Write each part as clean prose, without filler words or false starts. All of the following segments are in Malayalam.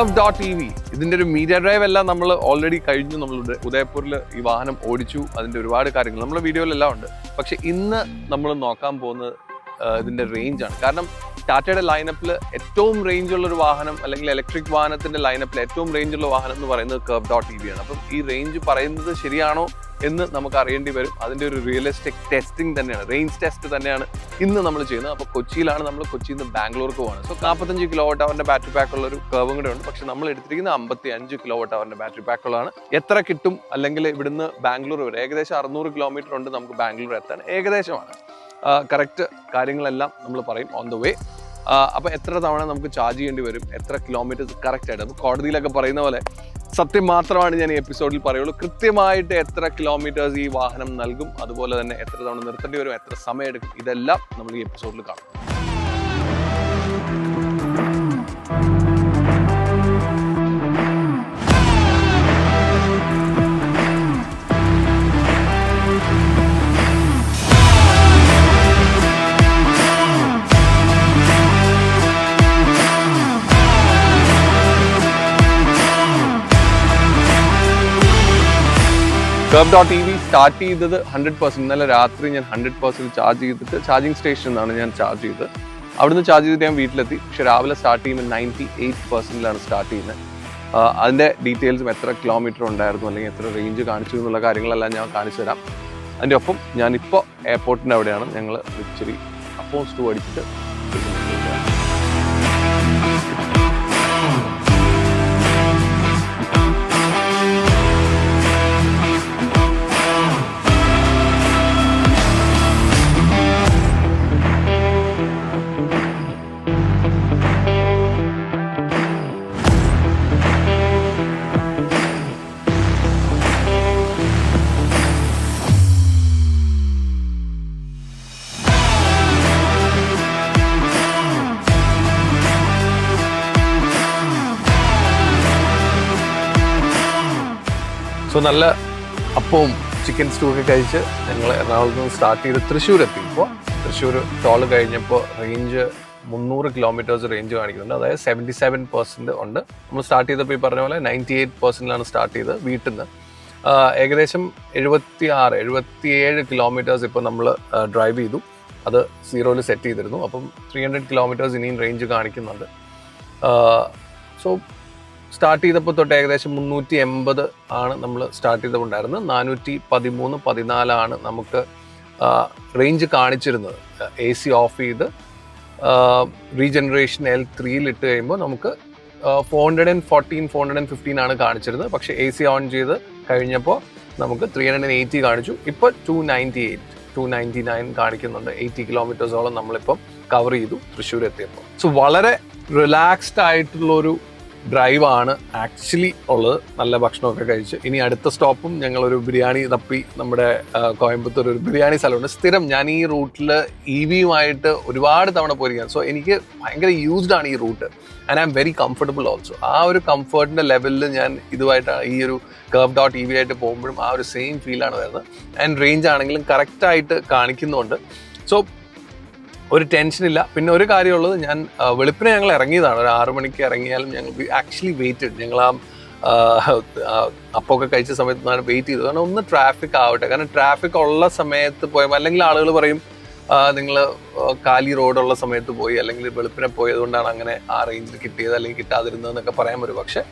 Curve.ev ഇതിന്റെ ഒരു മീഡിയ ഡ്രൈവ് എല്ലാം നമ്മൾ ഓൾറെഡി കഴിഞ്ഞു. നമ്മൾ ഉദയപൂരിൽ ഈ വാഹനം ഓടിച്ചു. അതിന്റെ ഒരുപാട് കാര്യങ്ങൾ നമ്മുടെ വീഡിയോയിലെല്ലാം ഉണ്ട്. പക്ഷെ ഇന്ന് നമ്മൾ നോക്കാൻ പോകുന്നത് ഇതിന്റെ റേഞ്ച് ആണ്. കാരണം ടാറ്റയുടെ ലൈനപ്പിൽ ഏറ്റവും റേഞ്ച് ഉള്ള ഒരു വാഹനം, അല്ലെങ്കിൽ ഇലക്ട്രിക് വാഹനത്തിന്റെ ലൈനപ്പിൽ ഏറ്റവും റേഞ്ച് ഉള്ള വാഹനം എന്ന് പറയുന്നത് Curve.ev ആണ്. അപ്പം ഈ റേഞ്ച് പറയുന്നത് ശരിയാണോ എന്ന് നമുക്ക് അറിയേണ്ടി വരും. അതിന്റെ ഒരു റിയലിസ്റ്റിക് ടെസ്റ്റിംഗ് തന്നെയാണ്, റേഞ്ച് ടെസ്റ്റ് തന്നെയാണ് ഇന്ന് നമ്മൾ ചെയ്യുന്നത്. അപ്പോൾ കൊച്ചിയിലാണ്, നമ്മൾ കൊച്ചിയിൽ നിന്ന് ബാംഗ്ലൂർക്ക് പോകണം. സോ 45 kWh ബാറ്ററി പാക്ക് ഉള്ള ഒരു കർവും കൂടെ ഉണ്ട്. പക്ഷെ നമ്മൾ എടുത്തിരിക്കുന്നത് 55 kWh ബാറ്ററി പാക്കുകളാണ്. എത്ര കിട്ടും, അല്ലെങ്കിൽ ഇവിടുന്ന് ബാംഗ്ലൂർ വരെ ഏകദേശം 600 കിലോമീറ്റർ ഉണ്ട് നമുക്ക് ബാംഗ്ലൂർ എത്താൻ. ഏകദേശമാണ് കറക്റ്റ് കാര്യങ്ങളെല്ലാം നമ്മൾ പറയും ഓൺ ദ വേ. അപ്പോൾ എത്ര തവണ നമുക്ക് ചാർജ് ചെയ്യേണ്ടി വരും, എത്ര കിലോമീറ്റേഴ്സ് കറക്റ്റ് ആയിട്ട്. അപ്പോൾ കോടതിയിലൊക്കെ പറയുന്ന പോലെ സത്യം മാത്രമാണ് ഞാൻ ഈ എപ്പിസോഡിൽ പറയുള്ളൂ. കൃത്യമായിട്ട് എത്ര കിലോമീറ്റേഴ്സ് ഈ വാഹനം നൽകും, അതുപോലെ തന്നെ എത്ര തവണ നിർത്തേണ്ടി വരും, എത്ര സമയം എടുക്കും, ഇതെല്ലാം നമ്മൾ ഈ എപ്പിസോഡിൽ കാണും. Curve.ev സ്റ്റാർട്ട് ചെയ്തത് 100%. ഇന്നലെ രാത്രി ഞാൻ 100% ചാർജ് ചെയ്തിട്ട് ചാർജിങ് സ്റ്റേഷനിൽ നിന്നാണ് ഞാൻ ചാർജ് ചെയ്തത്. അവിടുന്ന് ചാർജ് ചെയ്തിട്ട് ഞാൻ വീട്ടിലെത്തി. പക്ഷെ രാവിലെ സ്റ്റാർട്ട് ചെയ്യുമ്പോൾ 98%ലാണ് സ്റ്റാർട്ട് ചെയ്യുന്നത്. അതിൻ്റെ ഡീറ്റെയിൽസും എത്ര കിലോമീറ്റർ ഉണ്ടായിരുന്നു, അല്ലെങ്കിൽ എത്ര റേഞ്ച് കാണിച്ചു എന്നുള്ള കാര്യങ്ങളെല്ലാം ഞാൻ കാണിച്ചു തരാം. അതിൻ്റെ ഒപ്പം ഞാനിപ്പോൾ എയർപോർട്ടിൻ്റെ അവിടെയാണ്. ഞങ്ങൾ ഇച്ചിരി അപ്പവും സ്റ്റൂ അടിച്ചിട്ട് സോ നല്ല അപ്പവും ചിക്കൻ സ്റ്റൂ ഒക്കെ കഴിച്ച് ഞങ്ങൾ എറണാകുളത്ത് നിന്ന് സ്റ്റാർട്ട് ചെയ്ത് തൃശ്ശൂർ എത്തിയപ്പോൾ തൃശ്ശൂർ ടോൾ കഴിഞ്ഞപ്പോൾ റേഞ്ച് 300 കിലോമീറ്റേഴ്സ് റേഞ്ച് കാണിക്കുന്നുണ്ട്. അതായത് 77% ഉണ്ട്. നമ്മൾ സ്റ്റാർട്ട് ചെയ്തപ്പോൾ ഈ പറഞ്ഞ പോലെ 98%ലാണ് സ്റ്റാർട്ട് ചെയ്തത് വീട്ടിൽ നിന്ന്. ഏകദേശം 76-77 കിലോമീറ്റേഴ്സ് ഇപ്പോൾ നമ്മൾ ഡ്രൈവ് ചെയ്തു. അത് 0-ൽ സെറ്റ് ചെയ്തിരുന്നു. അപ്പം 300 കിലോമീറ്റേഴ്സ് ഇനിയും റേഞ്ച് കാണിക്കുന്നുണ്ട്. സോ സ്റ്റാർട്ട് ചെയ്തപ്പോൾ തൊട്ട് ഏകദേശം 380 ആണ് നമ്മൾ സ്റ്റാർട്ട് ചെയ്തപ്പോൾ ഉണ്ടായിരുന്നത്. 413-14 നമുക്ക് റേഞ്ച് കാണിച്ചിരുന്നത്. AC ഓഫ് ചെയ്ത് റീജനറേഷൻ L3 ഇട്ട് കഴിയുമ്പോൾ നമുക്ക് 414-415 ആണ് കാണിച്ചിരുന്നത്. പക്ഷേ AC ഓൺ ചെയ്ത് കഴിഞ്ഞപ്പോൾ നമുക്ക് 380 കാണിച്ചു. ഇപ്പോൾ 298-299 കാണിക്കുന്നുണ്ട്. 80 കിലോമീറ്റേഴ്സോളം നമ്മളിപ്പം കവർ ചെയ്തു തൃശ്ശൂർ എത്തിയപ്പോൾ. സോ വളരെ റിലാക്സ്ഡ് ആയിട്ടുള്ളൊരു ഡ്രൈവാണ് ആക്ച്വലി ഉള്ളത്. നല്ല ഭക്ഷണമൊക്കെ കഴിച്ച് ഇനി അടുത്ത സ്റ്റോപ്പും ഞങ്ങളൊരു ബിരിയാണി തപ്പി. നമ്മുടെ കോയമ്പത്തൂർ ഒരു ബിരിയാണി സ്ഥലമുണ്ട് സ്ഥിരം. ഞാൻ ഈ റൂട്ടിൽ EVയുമായിട്ട് ഒരുപാട് തവണ പോയിരിക്കുകയാണ്. സോ എനിക്ക് ഭയങ്കര യൂസ്ഡ് ആണ് ഈ route. And I am very comfortable also. ആ ഒരു കംഫർട്ടിൻ്റെ ലെവലിൽ ഞാൻ ഇതുമായിട്ടാണ് ഈ ഒരു Curve.ev ആയിട്ട് പോകുമ്പോഴും ആ ഒരു സെയിം ഫീലാണ് വരുന്നത്. ആൻഡ് റേഞ്ച് ആണെങ്കിലും കറക്റ്റായിട്ട് കാണിക്കുന്നുണ്ട്. സോ ഒരു ടെൻഷനില്ല. പിന്നെ ഒരു കാര്യമുള്ളത്, ഞാൻ വെളുപ്പിനെ ഞങ്ങൾ ഇറങ്ങിയതാണ്. ഒരു 6 മണിക്ക് ഇറങ്ങിയാലും ഞങ്ങൾ ആക്ച്വലി വെയിറ്റഡ്. ഞങ്ങൾ അപ്പമൊക്കെ കഴിച്ച സമയത്ത് വെയിറ്റ് ചെയ്തത്. കാരണം ഒന്ന് ട്രാഫിക് ആവട്ടെ. കാരണം ട്രാഫിക് ഉള്ള സമയത്ത് പോയപ്പോൾ, അല്ലെങ്കിൽ ആളുകൾ പറയും നിങ്ങൾ കാലി റോഡുള്ള സമയത്ത് പോയി, അല്ലെങ്കിൽ വെളുപ്പിനെ പോയതുകൊണ്ടാണ് അങ്ങനെ ആ റേഞ്ചിൽ കിട്ടിയത് അല്ലെങ്കിൽ കിട്ടാതിരുന്നതെന്നൊക്കെ പറയാൻ വരും. പക്ഷേ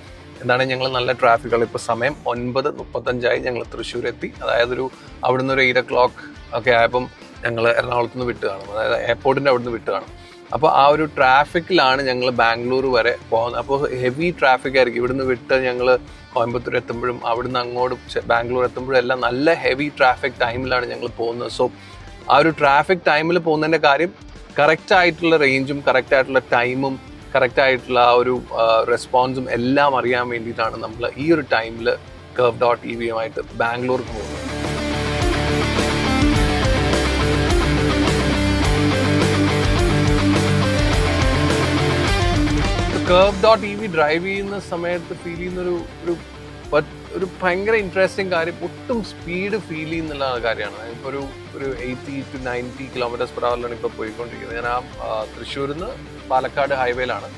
എന്താണ്, ഞങ്ങൾ നല്ല ട്രാഫിക്കുകൾ. ഇപ്പോൾ സമയം 9:35 ഞങ്ങൾ തൃശ്ശൂർ എത്തി. അതായത് അവിടുന്ന് ഒരു 8 o'clock ഒക്കെ ആയപ്പം ഞങ്ങൾ എറണാകുളത്ത് നിന്ന് വിട്ട് കാണും. അതായത് എയർപോർട്ടിൻ്റെ അവിടുന്ന് വിട്ട് കാണും. അപ്പോൾ ആ ഒരു ട്രാഫിക്കിലാണ് ഞങ്ങൾ ബാംഗ്ലൂർ വരെ പോകുന്നത്. അപ്പോൾ ഹെവി ട്രാഫിക് ആയിരിക്കും. ഇവിടുന്ന് വിട്ട് ഞങ്ങൾ കോയമ്പത്തൂർ എത്തുമ്പോഴും അവിടുന്ന് അങ്ങോട്ട് ബാംഗ്ലൂർ എത്തുമ്പോഴും എല്ലാം നല്ല ഹെവി ട്രാഫിക് ടൈമിലാണ് ഞങ്ങൾ പോകുന്നത്. സോ ആ ഒരു ട്രാഫിക് ടൈമിൽ പോകുന്നതിൻ്റെ കാര്യം, കറക്റ്റ് ആയിട്ടുള്ള റേഞ്ചും കറക്റ്റ് ആയിട്ടുള്ള ടൈമും കറക്റ്റ് ആയിട്ടുള്ള ആ ഒരു റെസ്പോൺസും എല്ലാം അറിയാൻ വേണ്ടിയിട്ടാണ് നമ്മൾ ഈ ഒരു ടൈമിൽ Curve.ev-യുമായിട്ട് ബാംഗ്ലൂർക്ക് പോകുന്നത്. Curve.ev ഡ്രൈവ് ചെയ്യുന്ന സമയത്ത് ഫീൽ ചെയ്യുന്നൊരു ഒരു ഭയങ്കര ഇൻട്രസ്റ്റിംഗ് കാര്യം, ഒട്ടും സ്പീഡ് ഫീൽ ചെയ്യുന്നുള്ള കാര്യമാണ്. ഇപ്പോൾ ഒരു 80-90 km/h ഇപ്പോൾ പോയിക്കൊണ്ടിരിക്കുന്നത്. ഞാൻ തൃശ്ശൂരിൽ നിന്ന് പാലക്കാട് ഹൈവേയിലാണ്.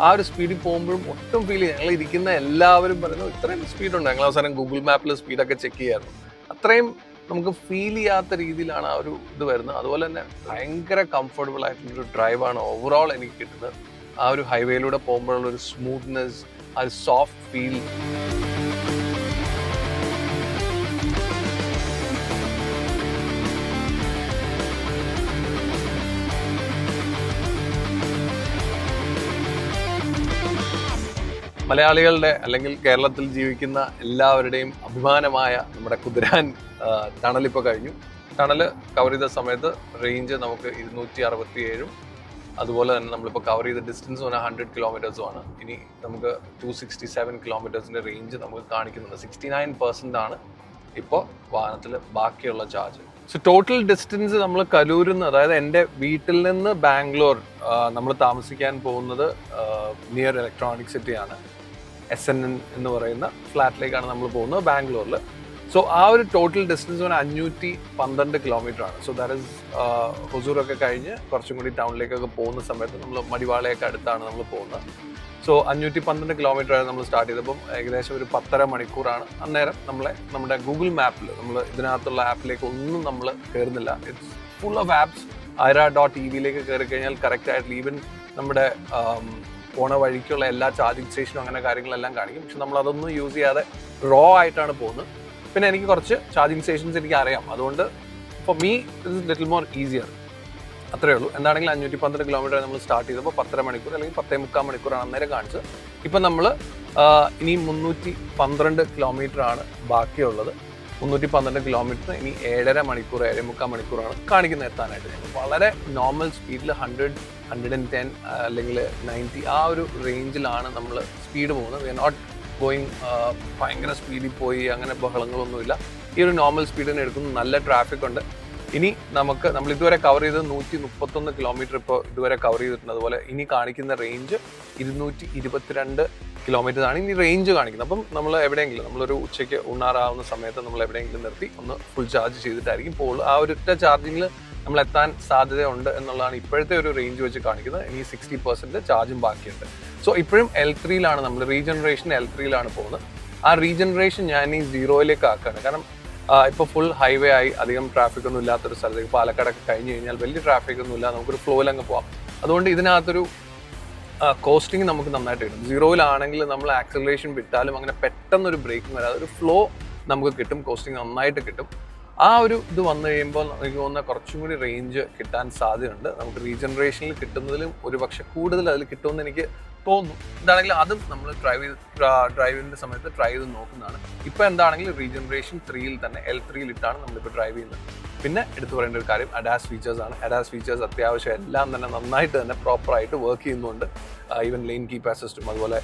ആ ഒരു സ്പീഡിൽ പോകുമ്പോഴും ഒട്ടും ഫീൽ ചെയ്യും. ഞങ്ങൾ ഇരിക്കുന്ന എല്ലാവരും പറയുന്നു ഇത്രയും സ്പീഡുണ്ട്. ഞങ്ങൾ അവസാനം ഗൂഗിൾ മാപ്പിൽ സ്പീഡൊക്കെ ചെക്ക് ചെയ്യായിരുന്നു. അത്രയും നമുക്ക് ഫീൽ ചെയ്യാത്ത രീതിയിലാണ് ആ ഒരു ഇത് വരുന്നത്. അതുപോലെ തന്നെ ഭയങ്കര കംഫർട്ടബിൾ ആയിട്ടുള്ളൊരു ഡ്രൈവാണ് ഓവറോൾ എനിക്ക് കിട്ടുന്നത്. ആ ഒരു ഹൈവേയിലൂടെ പോകുമ്പോഴുള്ള ഒരു സ്മൂത്ത്നെസ്, ആ ഒരു സോഫ്റ്റ് ഫീൽ. മലയാളികളുടെ അല്ലെങ്കിൽ കേരളത്തിൽ ജീവിക്കുന്ന എല്ലാവരുടെയും അഭിമാനമായ നമ്മുടെ കുതിരാൻ ടണൽ ഇപ്പോൾ കഴിഞ്ഞു. ടണൽ കവർ ചെയ്ത സമയത്ത് റേഞ്ച് നമുക്ക് 267 അതുപോലെ തന്നെ നമ്മളിപ്പോൾ കവർ ചെയ്ത ഡിസ്റ്റൻസ് പറഞ്ഞാൽ 100 കിലോമീറ്റേഴ്സുമാണ്. ഇനി നമുക്ക് 267 കിലോമീറ്റേഴ്സിൻ്റെ റേഞ്ച് നമുക്ക് കാണിക്കുന്നുണ്ട്. 69% ആണ് ഇപ്പോൾ വാഹനത്തിൽ ബാക്കിയുള്ള ചാർജ്. സോ ടോട്ടൽ ഡിസ്റ്റൻസ് നമ്മൾ കലൂരിൽ നിന്ന്, അതായത് എൻ്റെ വീട്ടിൽ നിന്ന് ബാംഗ്ലൂർ നമ്മൾ താമസിക്കാൻ പോകുന്നത് നിയർ ഇലക്ട്രോണിക് സിറ്റിയാണ്. SNN എന്ന് പറയുന്ന ഫ്ലാറ്റിലേക്കാണ് നമ്മൾ പോകുന്നത് ബാംഗ്ലൂരിൽ. സോ ആ ഒരു ടോട്ടൽ ഡിസ്റ്റൻസ് പറഞ്ഞാൽ 512 കിലോമീറ്റർ ആണ്. സോ ദാറ്റ് ഇസ് ഹുസൂറൊക്കെ കഴിഞ്ഞ് കുറച്ചും കൂടി ടൗണിലേക്കൊക്കെ പോകുന്ന സമയത്ത് നമ്മൾ മടിവാളയൊക്കെ അടുത്താണ് നമ്മൾ പോകുന്നത്. സോ 512 കിലോമീറ്റർ ആണ് നമ്മൾ സ്റ്റാർട്ട് ചെയ്തപ്പം ഏകദേശം ഒരു 10.5 മണിക്കൂറാണ്. അന്നേരം നമ്മുടെ ഗൂഗിൾ മാപ്പിൽ നമ്മൾ ഇതിനകത്തുള്ള ആപ്പിലേക്ക് ഒന്നും നമ്മൾ കയറുന്നില്ല. It's full of apps. IRA.EVയിലേക്ക് കയറി കഴിഞ്ഞാൽ കറക്റ്റ് ആയിട്ട് ഈവൻ നമ്മുടെ പോണ വഴിക്കുള്ള എല്ലാ ചാർജിങ് സ്റ്റേഷനും അങ്ങനെ കാര്യങ്ങളെല്ലാം കാണിക്കും. പക്ഷെ നമ്മൾ അതൊന്നും യൂസ് ചെയ്യാതെ റോ ആയിട്ടാണ് പോകുന്നത്. പിന്നെ എനിക്ക് കുറച്ച് ചാർജിങ് സ്റ്റേഷൻസ് എനിക്ക് അറിയാം. അതുകൊണ്ട് for me it is little more easier. അത്രേ ഉള്ളൂ. എന്താണെങ്കിലും 512 കിലോമീറ്റർ നമ്മൾ സ്റ്റാർട്ട് ചെയ്തപ്പോൾ 10.5 മണിക്കൂർ അല്ലെങ്കിൽ 10.75 മണിക്കൂറാണ് അന്നേരം കാണിച്ചത്. ഇപ്പം നമ്മൾ ഇനി 312 കിലോമീറ്റർ ആണ് ബാക്കിയുള്ളത്. 312 കിലോമീറ്റർ ഇനി 7.5 മണിക്കൂർ 7.75 മണിക്കൂറാണ് കാണിക്കുന്നത് എത്താനായിട്ട്. വളരെ നോർമൽ സ്പീഡിൽ 100, 110 അല്ലെങ്കിൽ 90 ആ ഒരു റേഞ്ചിലാണ് നമ്മൾ സ്പീഡ് പോകുന്നത്. വി ആർ നോട്ട് ഗോയിങ് ഭയങ്കര സ്പീഡിൽ പോയി അങ്ങനെ ബഹളങ്ങളൊന്നുമില്ല. ഈ ഒരു നോർമൽ സ്പീഡ് തന്നെ എടുക്കുന്നു. നല്ല ട്രാഫിക് ഉണ്ട്. ഇനി നമ്മൾ ഇതുവരെ കവർ ചെയ്തത് 131 കിലോമീറ്റർ ഇപ്പോൾ ഇതുവരെ കവർ ചെയ്തിട്ടുണ്ട്. അതുപോലെ ഇനി കാണിക്കുന്ന റേഞ്ച് 222 കിലോമീറ്റർ ആണ് ഇനി റേഞ്ച് കാണിക്കുന്നത്. അപ്പം നമ്മൾ എവിടെയെങ്കിലും നമ്മളൊരു ഉച്ചയ്ക്ക് ഉണ്ണാറാവുന്ന സമയത്ത് നമ്മൾ എവിടെയെങ്കിലും നിർത്തി ഒന്ന് ഫുൾ ചാർജ് ചെയ്തിട്ടായിരിക്കും പോകുള്ളൂ. ആ ഒരൊറ്റ ചാർജിങ്ങിൽ നമ്മൾ എത്താൻ സാധ്യതയുണ്ട് എന്നുള്ളതാണ് ഇപ്പോഴത്തെ ഒരു റേഞ്ച് വെച്ച് കാണിക്കുന്നത്. ഇനി 60% ചാർജും ബാക്കിയുണ്ട്. സോ ഇപ്പോഴും L3യിലാണ് നമ്മൾ റീജനറേഷൻ L3യിലാണ് പോകുന്നത്. ആ റീജനറേഷൻ ഞാൻ ഈ 0യിലേക്ക് ആക്കുകയാണ്. കാരണം ഇപ്പോൾ ഫുൾ ഹൈവേ ആയി അധികം ട്രാഫിക് ഒന്നും ഇല്ലാത്തൊരു സ്ഥലത്തേക്ക് പാലക്കാടൊക്കെ കഴിഞ്ഞ് കഴിഞ്ഞാൽ വലിയ ട്രാഫിക് ഒന്നും ഇല്ല, നമുക്കൊരു ഫ്ലോയിൽ അങ്ങ് പോകാം. അതുകൊണ്ട് ഇതിനകത്തൊരു കോസ്റ്റിംഗ് നമുക്ക് നന്നായിട്ട് കിട്ടും. 0യിലാണെങ്കിൽ നമ്മൾ ആക്സലറേഷൻ വിട്ടാലും അങ്ങനെ പെട്ടെന്നൊരു ബ്രേക്കിംഗ് വരാതെ ഒരു ഫ്ലോ നമുക്ക് കിട്ടും. കോസ്റ്റിംഗ് നന്നായിട്ട് കിട്ടും. ആ ഒരു ഇത് വന്നു കഴിയുമ്പോൾ എനിക്ക് തോന്നുന്ന കുറച്ചും കൂടി റേഞ്ച് കിട്ടാൻ സാധ്യതയുണ്ട്. നമുക്ക് റീജനറേഷനിൽ കിട്ടുന്നതിലും ഒരുപക്ഷെ കൂടുതൽ അതിൽ കിട്ടുമെന്ന് എനിക്ക് തോന്നുന്നു. എന്താണെങ്കിലും അതും നമ്മൾ ഡ്രൈവിൻ്റെ സമയത്ത് ട്രൈ ചെയ്ത് നോക്കുന്നതാണ്. ഇപ്പോൾ എന്താണെങ്കിലും റീജനറേഷൻ 3യിൽ തന്നെ L3യിൽ ഇട്ടാണ് നമ്മളിപ്പോൾ ഡ്രൈവ് ചെയ്യുന്നത്. പിന്നെ എടുത്തു പറയേണ്ട ഒരു കാര്യം ADAS ഫീച്ചേഴ്സ് ആണ്. ADAS ഫീച്ചേഴ്സ് അത്യാവശ്യം എല്ലാം തന്നെ നന്നായിട്ട് തന്നെ പ്രോപ്പറായിട്ട് വർക്ക് ചെയ്യുന്നുണ്ട്. ഈവൻ ലെയിൻ കീപ്പ് അസിസ്റ്റും അതുപോലെ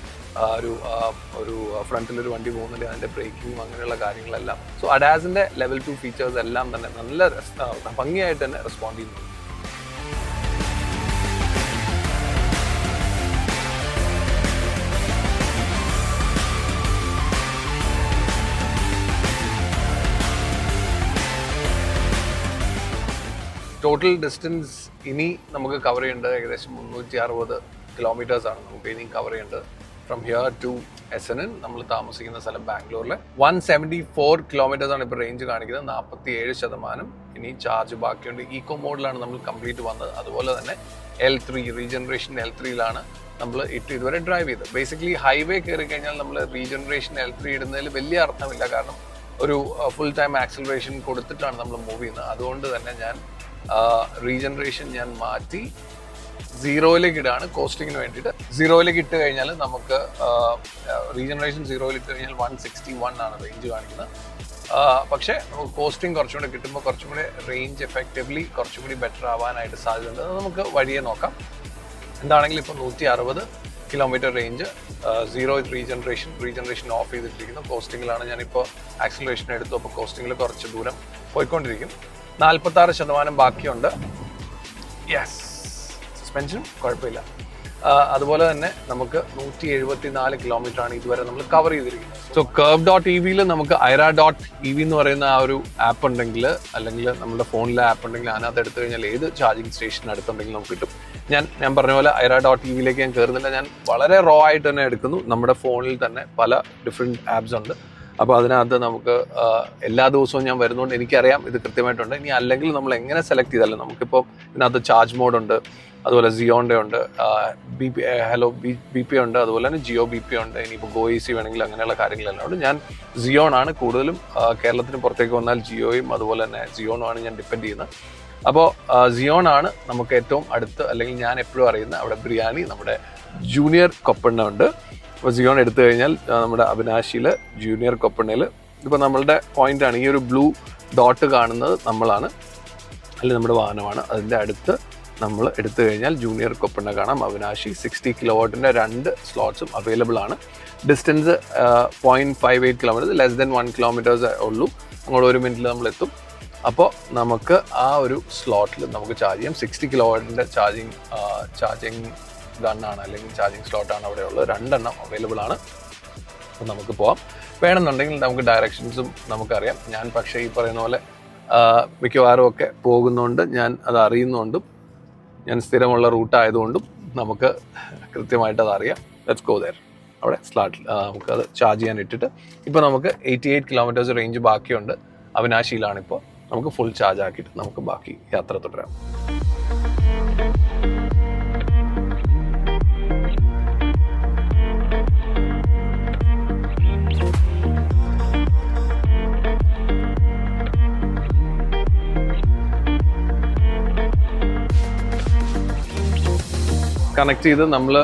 ഒരു ഫ്രണ്ടിലൊരു വണ്ടി പോകുന്നുണ്ട് അതിൻ്റെ ബ്രേക്കിങ്ങും അങ്ങനെയുള്ള കാര്യങ്ങളെല്ലാം. സോ ADASന്റെ ലെവൽ 2 ഫീച്ചേഴ്സ് എല്ലാം തന്നെ നല്ല ഭംഗിയായിട്ട് തന്നെ റെസ്പോണ്ട് ചെയ്യുന്നുണ്ട്. ടോട്ടൽ ഡിസ്റ്റൻസ് ഇനി നമുക്ക് കവർ ചെയ്യേണ്ടത് ഏകദേശം 360 കിലോമീറ്റേഴ്സാണ് നമുക്ക് ഇനി കവർ ചെയ്യേണ്ടത്. ഫ്രം ഹിയർ ടു SNN നമ്മൾ താമസിക്കുന്ന സ്ഥലം ബാംഗ്ലൂരിലെ 174 കിലോമീറ്റേഴ്സാണ് ഇപ്പോൾ റേഞ്ച് കാണിക്കുന്നത്. 47% ഇനി ചാർജ് ബാക്കിയുണ്ട്. ഈക്കോ മോഡിലാണ് നമ്മൾ കംപ്ലീറ്റ് വന്നത്. അതുപോലെ തന്നെ L3 റീജനറേഷൻ L3യിലാണ് നമ്മൾ ഇതുവരെ ഡ്രൈവ് ചെയ്തത്. ബേസിക്കലി ഹൈവേ കയറി കഴിഞ്ഞാൽ നമ്മൾ റീജനറേഷൻ L3 ഇടുന്നതിൽ വലിയ അർത്ഥമില്ല. കാരണം ഒരു ഫുൾ ടൈം ആക്സലറേഷൻ കൊടുത്തിട്ടാണ് നമ്മൾ മൂവ് ചെയ്യുന്നത്. അതുകൊണ്ട് തന്നെ ഞാൻ റീജനറേഷൻ ഞാൻ മാറ്റി 0യിലേക്ക് ഇടാണ് കോസ്റ്റിങ്ങിന് വേണ്ടിയിട്ട്. 0യിലേക്ക് ഇട്ട് കഴിഞ്ഞാൽ നമുക്ക് റീജനറേഷൻ 0യിൽ ഇട്ട് കഴിഞ്ഞാൽ 161 ആണ് റേഞ്ച് കാണിക്കുന്നത്. പക്ഷേ നമുക്ക് കോസ്റ്റിംഗ് കുറച്ചും കൂടി കിട്ടുമ്പോൾ കുറച്ചും കൂടി റേഞ്ച് എഫക്റ്റീവ്ലി കുറച്ചും കൂടി ബെറ്റർ ആവാനായിട്ട് സാധ്യതയുണ്ട്. അത് നമുക്ക് വഴിയെ നോക്കാം. എന്താണെങ്കിലും ഇപ്പോൾ 160 കിലോമീറ്റർ റേഞ്ച് 0 റീജനറേഷൻ ഓഫ് ചെയ്തിട്ടിരിക്കുന്നു. കോസ്റ്റിങ്ങിലാണ് ഞാനിപ്പോൾ ആക്സിലറേഷൻ എടുത്തു. അപ്പോൾ കോസ്റ്റിങ്ങിൽ കുറച്ച് ദൂരം പോയിക്കൊണ്ടിരിക്കും. 46% ബാക്കിയുണ്ട്. യെസ്, സസ്പെൻഷനും കുഴപ്പമില്ല. അതുപോലെ തന്നെ നമുക്ക് 174 കിലോമീറ്റർ ആണ് ഇതുവരെ നമ്മൾ കവർ ചെയ്തിരിക്കുന്നത്. സോ Curve.EVയിൽ നമുക്ക് IRA.EV എന്ന് പറയുന്ന ആ ഒരു ആപ്പ് ഉണ്ടെങ്കിൽ അല്ലെങ്കിൽ നമ്മുടെ ഫോണിലെ ആപ്പ് ഉണ്ടെങ്കിൽ അതിനകത്ത് എടുത്തു കഴിഞ്ഞാൽ ഏത് ചാർജിങ് സ്റ്റേഷൻ അടുത്തുണ്ടെങ്കിലും നമുക്ക് കിട്ടും. ഞാൻ പറഞ്ഞ പോലെ ira.tv ഞാൻ കയറുന്നില്ല. ഞാൻ വളരെ റോ ആയിട്ട് തന്നെ എടുക്കുന്നു. നമ്മുടെ ഫോണിൽ തന്നെ പല ഡിഫറെൻറ്റ് ആപ്സ് ഉണ്ട്. അപ്പോൾ അതിനകത്ത് നമുക്ക് എല്ലാ ദിവസവും ഞാൻ വരുന്നതുകൊണ്ട് എനിക്കറിയാം ഇത് കൃത്യമായിട്ടുണ്ട്. ഇനി അല്ലെങ്കിൽ നമ്മൾ എങ്ങനെ സെലക്ട് ചെയ്താലും നമുക്കിപ്പോൾ ഇതിനകത്ത് ചാർജ് മോഡ് ഉണ്ട്, അതുപോലെ സിയോൻ്റെ ഉണ്ട്, ബി പി ഉണ്ട്, അതുപോലെ തന്നെ ജിയോ ബി പി ഉണ്ട്. ഇനിയിപ്പോൾ ഗോ ഈസി വേണമെങ്കിൽ അങ്ങനെയുള്ള കാര്യങ്ങളെല്ലാം ഉണ്ട്. ഞാൻ സിയോണാണ് കൂടുതലും. കേരളത്തിന് പുറത്തേക്ക് വന്നാൽ ജിയോയും അതുപോലെ തന്നെ സിയോണുമാണ് ഞാൻ ഡിപ്പെൻഡ് ചെയ്യുന്നത്. അപ്പോൾ സിയോണാണ് നമുക്ക് ഏറ്റവും അടുത്ത്, അല്ലെങ്കിൽ ഞാൻ എപ്പോഴും അറിയുന്ന അവിടെ ബിരിയാണി നമ്മുടെ ജൂനിയർ കൊപ്പണ്ണ ഉണ്ട്. അപ്പോൾ സിയോൺ എടുത്തു കഴിഞ്ഞാൽ നമ്മുടെ അവിനാശിയിൽ ജൂനിയർ കൊപ്പണ്ണയിൽ ഇപ്പോൾ നമ്മളുടെ പോയിൻ്റാണ് ഈ ഒരു ബ്ലൂ ഡോട്ട് കാണുന്നത് നമ്മളാണ്, അല്ലെങ്കിൽ നമ്മുടെ വാഹനമാണ്. അതിൻ്റെ അടുത്ത് നമ്മൾ എടുത്തു കഴിഞ്ഞാൽ ജൂനിയർ കൊപ്പണ്ണ കാണാം. അവിനാശി 60 കിലോവാട്ടിൻ്റെ 2 സ്ലോട്ട്സും അവൈലബിൾ ആണ്. Distance 0.58 kilometres, less than 1 kilometres ഉള്ളൂ. അങ്ങോട്ട് 1 മിനിറ്റിൽ നമ്മൾ എത്തും. അപ്പോൾ നമുക്ക് ആ ഒരു സ്ലോട്ടിൽ നമുക്ക് ചാർജ് ചെയ്യാം. 60 കിലോവാട്ടിൻ്റെ ചാർജിങ് ഗണ്ണാണ്, അല്ലെങ്കിൽ ചാർജിങ് സ്ലോട്ടാണ് അവിടെ ഉള്ളത്. 2 എണ്ണം അവൈലബിൾ ആണ്. അപ്പോൾ നമുക്ക് പോവാം. വേണമെന്നുണ്ടെങ്കിൽ നമുക്ക് ഡയറക്ഷൻസും നമുക്കറിയാം. ഞാൻ പക്ഷേ ഈ പറയുന്ന പോലെ മിക്കവാറും ഒക്കെ പോകുന്നതുകൊണ്ട് ഞാൻ അത് അറിയുന്നതുകൊണ്ടും ഞാൻ സ്ഥിരമുള്ള റൂട്ടായതുകൊണ്ടും നമുക്ക് കൃത്യമായിട്ട് അത് അറിയാം. Let's go there. അവിടെ സ്ലാട്ടിൽ നമുക്കത് ചാർജ് ചെയ്യാൻ ഇട്ടിട്ട് ഇപ്പോൾ നമുക്ക് 88 കിലോമീറ്റേഴ്സ് റേഞ്ച് ബാക്കിയുണ്ട്. അവിനാശിയിലാണിപ്പോൾ. നമുക്ക് ഫുൾ ചാർജ് ആക്കിയിട്ട് നമുക്ക് ബാക്കി യാത്ര തുടരാം. കണക്ട് ചെയ്ത് നമ്മൾ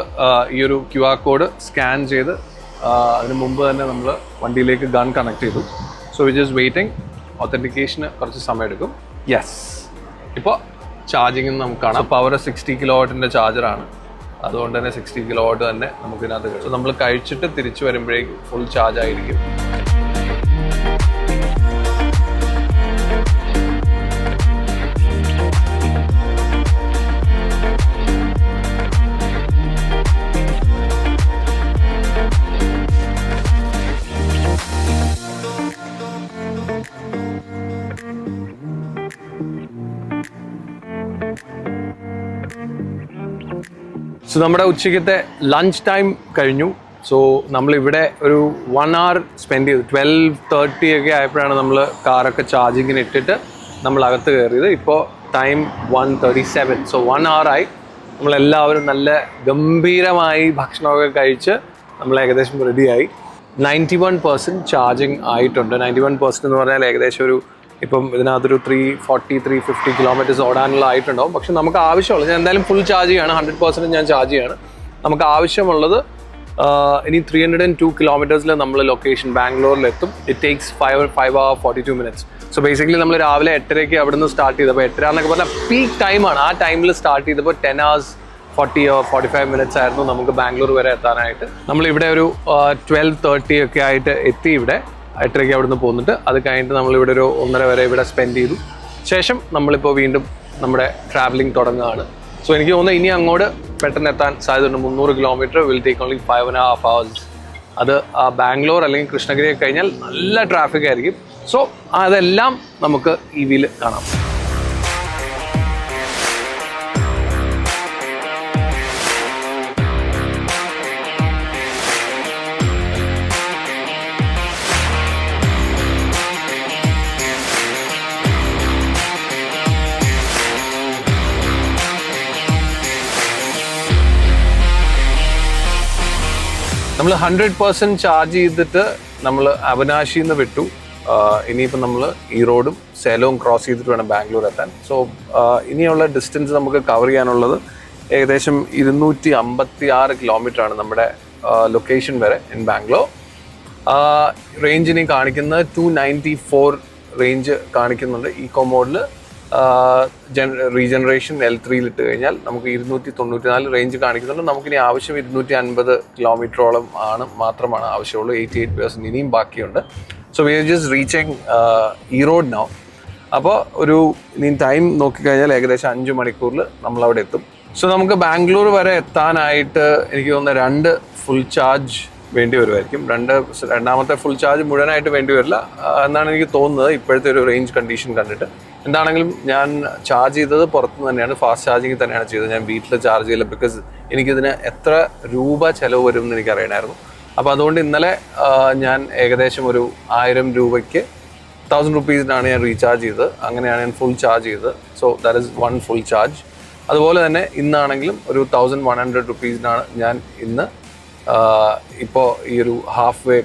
ഈ ഒരു QR കോഡ് സ്കാൻ ചെയ്ത് അതിന് മുമ്പ് തന്നെ നമ്മൾ വണ്ടിയിലേക്ക് ഗൺ കണക്ട് ചെയ്തു. So which is waiting. ഒത്തൻറ്റിക്കേഷന് കുറച്ച് സമയം എടുക്കും. യെസ്, ഇപ്പോൾ ചാർജിങ് നമുക്ക് കാണാം. പവർ 60 കിലോവാട്ടിൻ്റെ ചാർജറാണ്. അതുകൊണ്ട് തന്നെ 60 കിലോവാട്ട് തന്നെ നമുക്കിതിനകത്ത് കിട്ടും. നമ്മൾ കഴിച്ചിട്ട് തിരിച്ചു വരുമ്പോഴേക്കും ഫുൾ ചാർജ് ആയിരിക്കും. സോ നമ്മുടെ ഉച്ചയ്ക്കത്തെ ലഞ്ച് ടൈം കഴിഞ്ഞു. സോ നമ്മളിവിടെ ഒരു 1 hour സ്പെൻഡ് ചെയ്തു. 12:30 ഒക്കെ ആയപ്പോഴാണ് നമ്മൾ കാറൊക്കെ ചാർജിങ്ങിന് ഇട്ടിട്ട് നമ്മൾ അകത്ത് കയറിയത്. ഇപ്പോൾ ടൈം 1:37. സോ 1 hour ആയി. നമ്മളെല്ലാവരും നല്ല ഗംഭീരമായി ഭക്ഷണമൊക്കെ കഴിച്ച് നമ്മൾ ഏകദേശം റെഡിയായി. 91% ചാർജിങ് ആയിട്ടുണ്ട്. 91% എന്ന് പറഞ്ഞാൽ ഏകദേശം ഒരു ഇപ്പം ഇതിനകത്തൊരു 340-350 കിലോമീറ്റേഴ്സ് ഓടാനുള്ള ആയിട്ടുണ്ടാവും. പക്ഷെ നമുക്ക് ആവശ്യമുള്ളത്, ഞാൻ എന്തായാലും ഫുൾ ചാർജ് ചെയ്യാണ്, 100% ഞാൻ ചാർജ് ചെയ്യാണ്. നമുക്ക് ആവശ്യമുള്ളത് ഇനി 302 കിലോമീറ്റേഴ്സിൽ നമ്മൾ ലൊക്കേഷൻ ബാംഗ്ലൂരിലെത്തും. It takes 5 hours 42 minutes. So basically നമ്മൾ രാവിലെ 8:30 അവിടെ നിന്ന് സ്റ്റാർട്ട് ചെയ്തപ്പോൾ 8:30 എന്നൊക്കെ പറഞ്ഞാൽ പീക്ക് ടൈമാണ്. ആ ടൈമിൽ സ്റ്റാർട്ട് ചെയ്തപ്പോൾ 10 hours 40 or 45 minutes ആയിരുന്നു നമുക്ക് ബാംഗ്ലൂർ വരെ എത്താനായിട്ട്. നമ്മളിവിടെ ഒരു 12:30 ഒക്കെ ആയിട്ട് എത്തി. ഇവിടെ 8:30 അവിടെ നിന്ന് പോന്നിട്ട് അത് കഴിഞ്ഞിട്ട് നമ്മളിവിടെ ഒരു 1:30 വരെ ഇവിടെ സ്പെൻഡ് ചെയ്തു. ശേഷം നമ്മളിപ്പോൾ വീണ്ടും നമ്മുടെ ട്രാവലിംഗ് തുടങ്ങുകയാണ്. സോ എനിക്ക് തോന്നുന്നത് ഇനി അങ്ങോട്ട് പെട്ടെന്ന് എത്താൻ സാധ്യതയുണ്ട്. 300 kilometre will take only 5.5 hours. അത് ബാംഗ്ലൂർ അല്ലെങ്കിൽ കൃഷ്ണഗിരി കഴിഞ്ഞാൽ നല്ല ട്രാഫിക് ആയിരിക്കും. സോ അതെല്ലാം നമുക്ക് EV-യിൽ കാണാം. നമ്മൾ 100% ചാർജ് ചെയ്തിട്ട് നമ്മൾ അവിനാശിയിൽ നിന്ന് വിട്ടു. ഇനിയിപ്പോൾ നമ്മൾ ഈറോഡും സേലവും ക്രോസ് ചെയ്തിട്ട് വേണം ബാംഗ്ലൂർ എത്താൻ. സോ ഇനിയുള്ള ഡിസ്റ്റൻസ് നമുക്ക് കവർ ചെയ്യാനുള്ളത് ഏകദേശം 256 കിലോമീറ്റർ ആണ് നമ്മുടെ ലൊക്കേഷൻ വരെ ഇൻ ബാംഗ്ലൂർ. റേഞ്ച് ഇനി കാണിക്കുന്നത് 294 റേഞ്ച് കാണിക്കുന്നുണ്ട്. ഈക്കോ മോഡിൽ റീജനറേഷൻ L3 ഇട്ട് കഴിഞ്ഞാൽ നമുക്ക് 294 റേഞ്ച് കാണിക്കുന്നുണ്ട്. നമുക്കിനി ആവശ്യം 250 കിലോമീറ്ററോളം മാത്രമാണ് ആവശ്യമുള്ളൂ. 88% ഇനിയും ബാക്കിയുണ്ട്. So we are just reaching Erode now. അപ്പോൾ ഒരു ഇനി ടൈം നോക്കിക്കഴിഞ്ഞാൽ ഏകദേശം 5 മണിക്കൂറിൽ നമ്മളവിടെ എത്തും. സോ നമുക്ക് ബാംഗ്ലൂർ വരെ എത്താനായിട്ട് എനിക്ക് തോന്നുന്ന 2 ഫുൾ ചാർജ് വേണ്ടി വരുമായിരിക്കും. രണ്ടാമത്തെ ഫുൾ ചാർജ് മുഴുവനായിട്ട് വേണ്ടി വരില്ല എന്നാണ് എനിക്ക് തോന്നുന്നത് ഇപ്പോഴത്തെ ഒരു റേഞ്ച് കണ്ടീഷൻ കണ്ടിട്ട്. എന്താണെങ്കിലും ഞാൻ ചാർജ് ചെയ്തത് പുറത്ത് തന്നെയാണ്, ഫാസ്റ്റ് ചാർജിങ് തന്നെയാണ് ചെയ്തത്. ഞാൻ വീട്ടിൽ ചാർജ് ചെയ്യില്ല, ബിക്കോസ് എനിക്കിതിന് എത്ര രൂപ ചിലവ് വരും എന്ന് എനിക്കറിയണമായിരുന്നു. അപ്പോൾ അതുകൊണ്ട് ഇന്നലെ ഞാൻ ഏകദേശം ഒരു 1000 രൂപയ്ക്ക് 1000 റുപ്പീസിനാണ് ഞാൻ റീചാർജ് ചെയ്തത്. അങ്ങനെയാണ് ഞാൻ ഫുൾ ചാർജ് ചെയ്തത്. So that is 1 full charge. അതുപോലെ തന്നെ ഇന്നാണെങ്കിലും ഒരു 1100 റുപ്പീസിനാണ് ഞാൻ ഇന്ന് ഇപ്പോൾ ഈ ഒരു ഹാഫ് വേ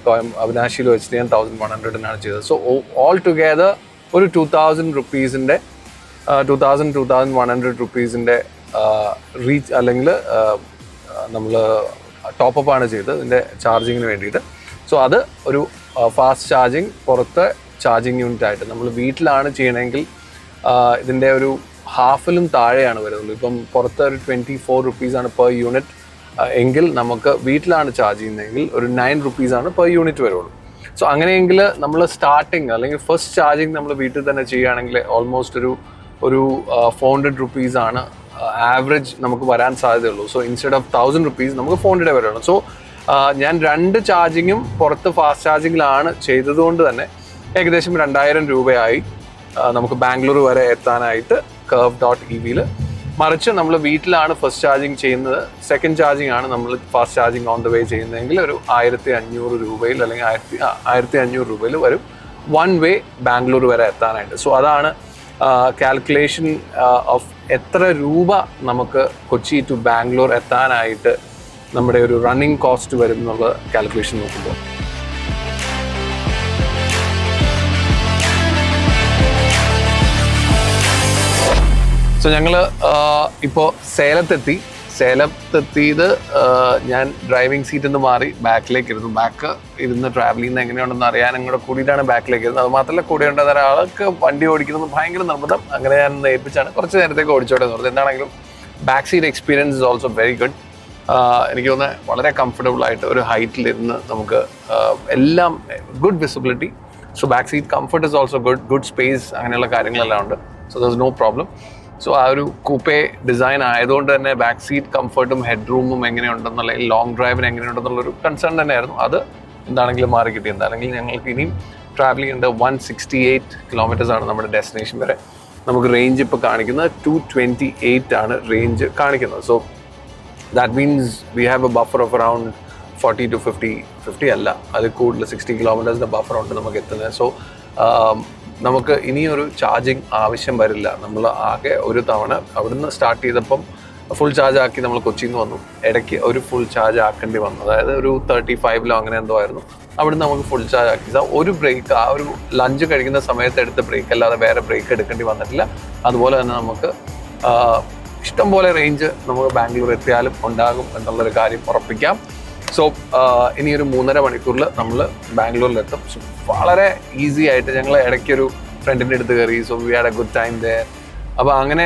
അവിനാശിയിൽ വെച്ചിട്ട് ഞാൻ 1100-നാണ് ചെയ്തത്. സോ ഓൾ ടുഗെദർ ഒരു 2000 റുപ്പീസിൻ്റെ 2100 റുപ്പീസിൻ്റെ റീച്ച് അല്ലെങ്കിൽ നമ്മൾ ടോപ്പപ്പ് ആണ് ചെയ്തത് ഇതിൻ്റെ ചാർജിങ്ങിന് വേണ്ടിയിട്ട്. സോ അത് ഒരു ഫാസ്റ്റ് ചാർജിങ് പുറത്തെ ചാർജിങ് യൂണിറ്റ് ആയിട്ട് നമ്മൾ വീട്ടിലാണ് ചെയ്യണമെങ്കിൽ ഇതിൻ്റെ ഒരു ഹാഫിലും താഴെയാണ് വരുന്നത്. ഇപ്പം പുറത്ത് ഒരു 24 റുപ്പീസാണ് പെർ യൂണിറ്റ് എങ്കിൽ നമുക്ക് വീട്ടിലാണ് ചാർജ് ചെയ്യുന്നതെങ്കിൽ ഒരു 9 റുപ്പീസാണ് പെർ യൂണിറ്റ് വരുള്ളൂ. സോ അങ്ങനെയെങ്കിൽ നമ്മൾ സ്റ്റാർട്ടിങ് അല്ലെങ്കിൽ ഫസ്റ്റ് ചാർജിങ് നമ്മൾ വീട്ടിൽ തന്നെ ചെയ്യുകയാണെങ്കിൽ ഓൾമോസ്റ്റ് ഒരു 400 റുപ്പീസാണ് ആവറേജ് നമുക്ക് വരാൻ സാധ്യതയുള്ളൂ. സോ ഇൻസ്റ്റെഡ് ഓഫ് 1000 റുപ്പീസ് നമുക്ക് 400 വരുള്ളൂ. സോ ഞാൻ 2 ചാർജിങ്ങും പുറത്ത് ഫാസ്റ്റ് ചാർജിങ്ങിലാണ് ചെയ്തതുകൊണ്ട് തന്നെ ഏകദേശം 2000 രൂപയായി നമുക്ക് ബാംഗ്ലൂർ വരെ എത്താനായിട്ട് curve.ev-ൽ. മറിച്ച് നമ്മൾ വീട്ടിലാണ് ഫസ്റ്റ് ചാർജിങ് ചെയ്യുന്നത്, സെക്കൻഡ് ചാർജിങ് ആണ് നമ്മൾ fast charging on the way ചെയ്യുന്നതെങ്കിൽ ഒരു 1500 രൂപയിൽ അല്ലെങ്കിൽ 1500 രൂപയിൽ വരും 1 വേ ബാംഗ്ലൂർ വരെ എത്താനായിട്ട്. സോ അതാണ് കാൽക്കുലേഷൻ ഓഫ് എത്ര രൂപ നമുക്ക് കൊച്ചി ടു ബാംഗ്ലൂർ എത്താനായിട്ട് നമ്മുടെ ഒരു റണ്ണിങ് കോസ്റ്റ് വരും എന്നുള്ള കാൽക്കുലേഷൻ നോക്കുമ്പോൾ. സോ ഞങ്ങൾ ഇപ്പോൾ സേലത്തെത്തിയത് ഞാൻ ഡ്രൈവിംഗ് സീറ്റിൽ നിന്ന് മാറി ബാക്കിലേക്ക് ഇരുന്നു. ബാക്ക് ഇരുന്ന് ട്രാവൽ ചെയ്യുന്നത് എങ്ങനെയുണ്ടെന്ന് അറിയാനും കൂടെ കൂടിയിട്ടാണ് ബാക്കിലേക്ക് ഇരുന്നത്. അത് മാത്രമല്ല കൂടെ ഉണ്ട് ഒരാൾക്ക് വണ്ടി ഓടിക്കുന്നത് ഭയങ്കര നിർബന്ധം. അങ്ങനെ ഞാൻ ഏൽപ്പിച്ചാണ് കുറച്ച് നേരത്തേക്ക് ഓടിച്ചോട്ടെ എന്ന് പറഞ്ഞത്. എന്താണെങ്കിലും back seat experience is also very good. എനിക്ക് തോന്നുന്നത് വളരെ കംഫർട്ടബിൾ ആയിട്ട് ഒരു ഹൈറ്റിലിരുന്ന് നമുക്ക് എല്ലാം good visibility. So back seat comfort is also good space, അങ്ങനെയുള്ള കാര്യങ്ങളെല്ലാം ഉണ്ട്. So there is no problem. So ആ ഒരു കൂപ്പേ ഡിസൈൻ ആയതുകൊണ്ട് തന്നെ ബാക്ക് സീറ്റ് കംഫർട്ടും ഹെഡ് റൂമും എങ്ങനെയുണ്ടെന്നുള്ള ലോങ് ഡ്രൈവിന് എങ്ങനെയുണ്ടെന്നുള്ളൊരു കൺസേൺ തന്നെയായിരുന്നു. അത് എന്താണെങ്കിലും മാറി കിട്ടി. എന്താണെങ്കിലും ഞങ്ങൾക്ക് ഇനിയും ട്രാവൽ ചെയ്യേണ്ട 168 കിലോമീറ്റേഴ്സാണ് നമ്മുടെ ഡെസ്റ്റിനേഷൻ വരെ. നമുക്ക് റേഞ്ച് ഇപ്പോൾ കാണിക്കുന്നത് 228 ആണ് റേഞ്ച് കാണിക്കുന്നത്. So that means we have A buffer of around 40 to 50 അല്ല, അത് കൂടുതൽ 60 കിലോമീറ്റേഴ്സിൻ്റെ ബഫർ ഉണ്ട് നമുക്ക് എത്തുന്നത്. സോ നമുക്ക് ഇനിയൊരു ചാർജിങ് ആവശ്യം വരില്ല. നമ്മൾ ആകെ ഒരു തവണ അവിടുന്ന് സ്റ്റാർട്ട് ചെയ്തപ്പം ഫുൾ ചാർജ് ആക്കി നമ്മൾ കൊച്ചിയിൽ നിന്ന് വന്നു. ഇടയ്ക്ക് ഒരു ഫുൾ ചാർജ് ആക്കേണ്ടി വന്നു, അതായത് ഒരു 35-ലോ അങ്ങനെ എന്തോ ആയിരുന്നു. അവിടുന്ന് നമുക്ക് ഫുൾ ചാർജ് ആക്കി. ഒരു ബ്രേക്ക് ആ ഒരു ലഞ്ച് കഴിക്കുന്ന സമയത്ത് എടുത്ത ബ്രേക്ക് അല്ലാതെ വേറെ ബ്രേക്ക് എടുക്കേണ്ടി വന്നിട്ടില്ല. അതുപോലെ തന്നെ നമുക്ക് ഇഷ്ടംപോലെ റേഞ്ച് നമുക്ക് ബാംഗ്ലൂർ എത്തിയാലും ഉണ്ടാകും എന്നുള്ളൊരു കാര്യം ഉറപ്പിക്കാം. സോ ഇനിയൊരു 3.5 മണിക്കൂറിൽ നമ്മൾ ബാംഗ്ലൂരിലെത്തും. സോ വളരെ ഈസി ആയിട്ട് ഞങ്ങൾ ഇടയ്ക്കൊരു ഫ്രണ്ടിൻ്റെ അടുത്ത് കയറി. So we had a good time there. അപ്പോൾ അങ്ങനെ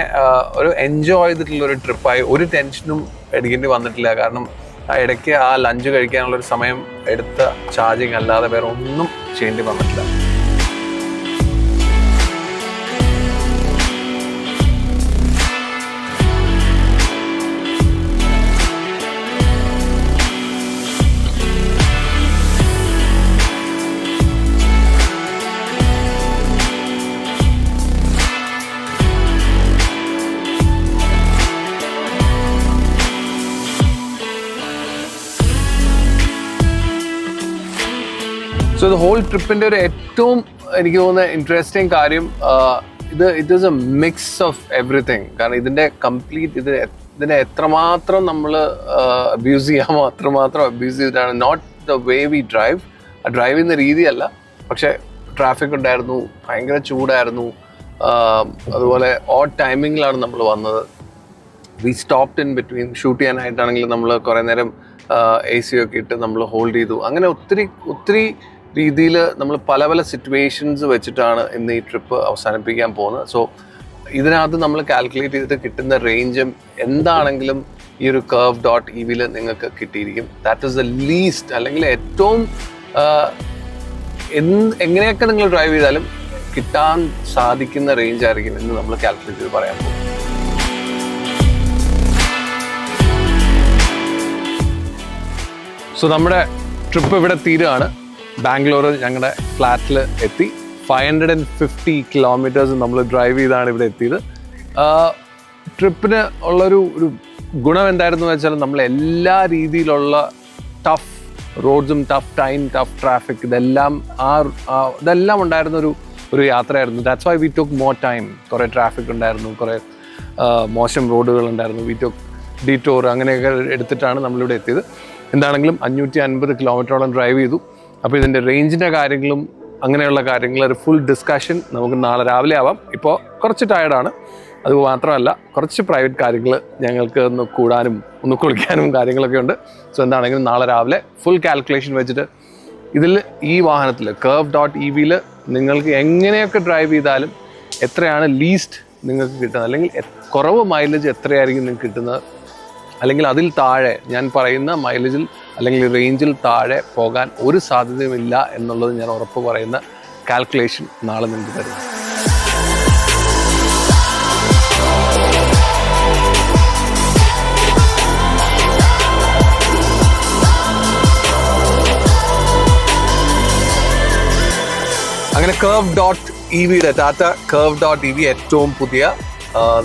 ഒരു എൻജോയ് ചെയ്തിട്ടുള്ളൊരു ട്രിപ്പായി. ഒരു ടെൻഷനും എടുക്കേണ്ടി വന്നിട്ടില്ല. കാരണം ആ ഇടയ്ക്ക് ആ ലഞ്ച് കഴിക്കാനുള്ളൊരു സമയം എടുത്ത ചാർജിങ് അല്ലാതെ വേറെ ഒന്നും ചെയ്യേണ്ടി വന്നിട്ടില്ല. സോ ഇത് ഹോൾ ട്രിപ്പിൻ്റെ ഒരു ഏറ്റവും എനിക്ക് തോന്നുന്ന ഇൻട്രസ്റ്റിംഗ് കാര്യം it is A mix of everything. കാരണം ഇതിൻ്റെ കംപ്ലീറ്റ് ഇതിനെ എത്രമാത്രം നമ്മൾ അബ്യൂസ് ചെയ്യാമോ അത്രമാത്രം അബ്യൂസ് ചെയ്തിട്ടാണ്. Not the way we drive ചെയ്യുന്ന രീതിയല്ല, പക്ഷേ ട്രാഫിക് ഉണ്ടായിരുന്നു, ഭയങ്കര ചൂടായിരുന്നു. അതുപോലെ ഓഡ് ടൈമിങ്ങിലാണ് നമ്മൾ വന്നത്. We stopped in between. Shoot ചെയ്യാനായിട്ടാണെങ്കിൽ നമ്മൾ കുറേ നേരം AC ഒക്കെ ഇട്ട് നമ്മൾ ഹോൾഡ് ചെയ്തു. അങ്ങനെ ഒത്തിരി രീതിയിൽ നമ്മൾ പല സിറ്റുവേഷൻസ് വെച്ചിട്ടാണ് ഇന്ന് ഈ ട്രിപ്പ് അവസാനിപ്പിക്കാൻ പോകുന്നത്. സോ ഇതിനകത്ത് നമ്മൾ കാൽക്കുലേറ്റ് ചെയ്തിട്ട് കിട്ടുന്ന റേഞ്ചും എന്താണെങ്കിലും ഈ ഒരു curve.ev-ൽ നിങ്ങൾക്ക് കിട്ടിയിരിക്കും. ദാറ്റ് ഈസ് ദ ലീസ്റ്റ്, അല്ലെങ്കിൽ ഏറ്റവും എങ്ങനെയൊക്കെ നിങ്ങൾ ഡ്രൈവ് ചെയ്താലും കിട്ടാൻ സാധിക്കുന്ന റേഞ്ച് ആയിരിക്കും എന്ന് നമ്മൾ കാൽക്കുലേറ്റ് ചെയ്ത് പറയാൻ പോകും. സോ നമ്മുടെ ട്രിപ്പ് ഇവിടെ തീരുകയാണ്. ബാംഗ്ലൂർ ഞങ്ങളുടെ ഫ്ലാറ്റിൽ എത്തി. 550 കിലോമീറ്റേഴ്സ് നമ്മൾ ഡ്രൈവ് ചെയ്താണ് ഇവിടെ എത്തിയത്. ട്രിപ്പിന് ഉള്ളൊരു ഗുണം എന്തായിരുന്നു വെച്ചാൽ നമ്മൾ എല്ലാ രീതിയിലുള്ള ടഫ് റോഡ്സും ടഫ് ടൈം ടഫ് ട്രാഫിക് ഇതെല്ലാം ഉണ്ടായിരുന്ന ഒരു യാത്രയായിരുന്നു. That's why we took more time. കുറേ ട്രാഫിക് ഉണ്ടായിരുന്നു, കുറേ മോശം റോഡുകൾ ഉണ്ടായിരുന്നു. വി ടുക്ക് ഡീറ്റോർ അങ്ങനെയൊക്കെ എടുത്തിട്ടാണ് നമ്മളിവിടെ എത്തിയത്. എന്താണെങ്കിലും 550 കിലോമീറ്ററോളം ഡ്രൈവ് ചെയ്തു. അപ്പോൾ ഇതിൻ്റെ റേഞ്ചിൻ്റെ കാര്യങ്ങളും അങ്ങനെയുള്ള കാര്യങ്ങൾ ഒരു ഫുൾ ഡിസ്കഷൻ നമുക്ക് നാളെ രാവിലെ ആവാം. ഇപ്പോൾ കുറച്ച് ടയർഡാണ്, അത് മാത്രമല്ല കുറച്ച് പ്രൈവറ്റ് കാര്യങ്ങൾ ഞങ്ങൾക്ക് ഒന്ന് കൂടാനും ഒന്ന് കുളിക്കാനും കാര്യങ്ങളൊക്കെ ഉണ്ട്. സോ എന്താണെങ്കിലും നാളെ രാവിലെ ഫുൾ കാൽക്കുലേഷൻ വെച്ചിട്ട് ഈ വാഹനത്തിൽ curve.ev നിങ്ങൾക്ക് എങ്ങനെയൊക്കെ ഡ്രൈവ് ചെയ്താലും എത്രയാണ് ലീസ്റ്റ് നിങ്ങൾക്ക് കിട്ടുന്നത്, അല്ലെങ്കിൽ കുറവ് മൈലേജ് എത്രയായിരിക്കും നിങ്ങൾക്ക് കിട്ടുന്നത്, അല്ലെങ്കിൽ അതിൽ താഴെ ഞാൻ പറയുന്ന മൈലേജിൽ അല്ലെങ്കിൽ റേഞ്ചിൽ താഴെ പോകാൻ ഒരു സാധ്യതയുമില്ല എന്നുള്ളത് ഞാൻ ഉറപ്പ് പറയുന്ന കാൽക്കുലേഷൻ നാളെ നിങ്ങൾക്ക് തരും. അങ്ങനെ curve.ev ടാറ്റ curve.ev ഏറ്റവും പുതിയ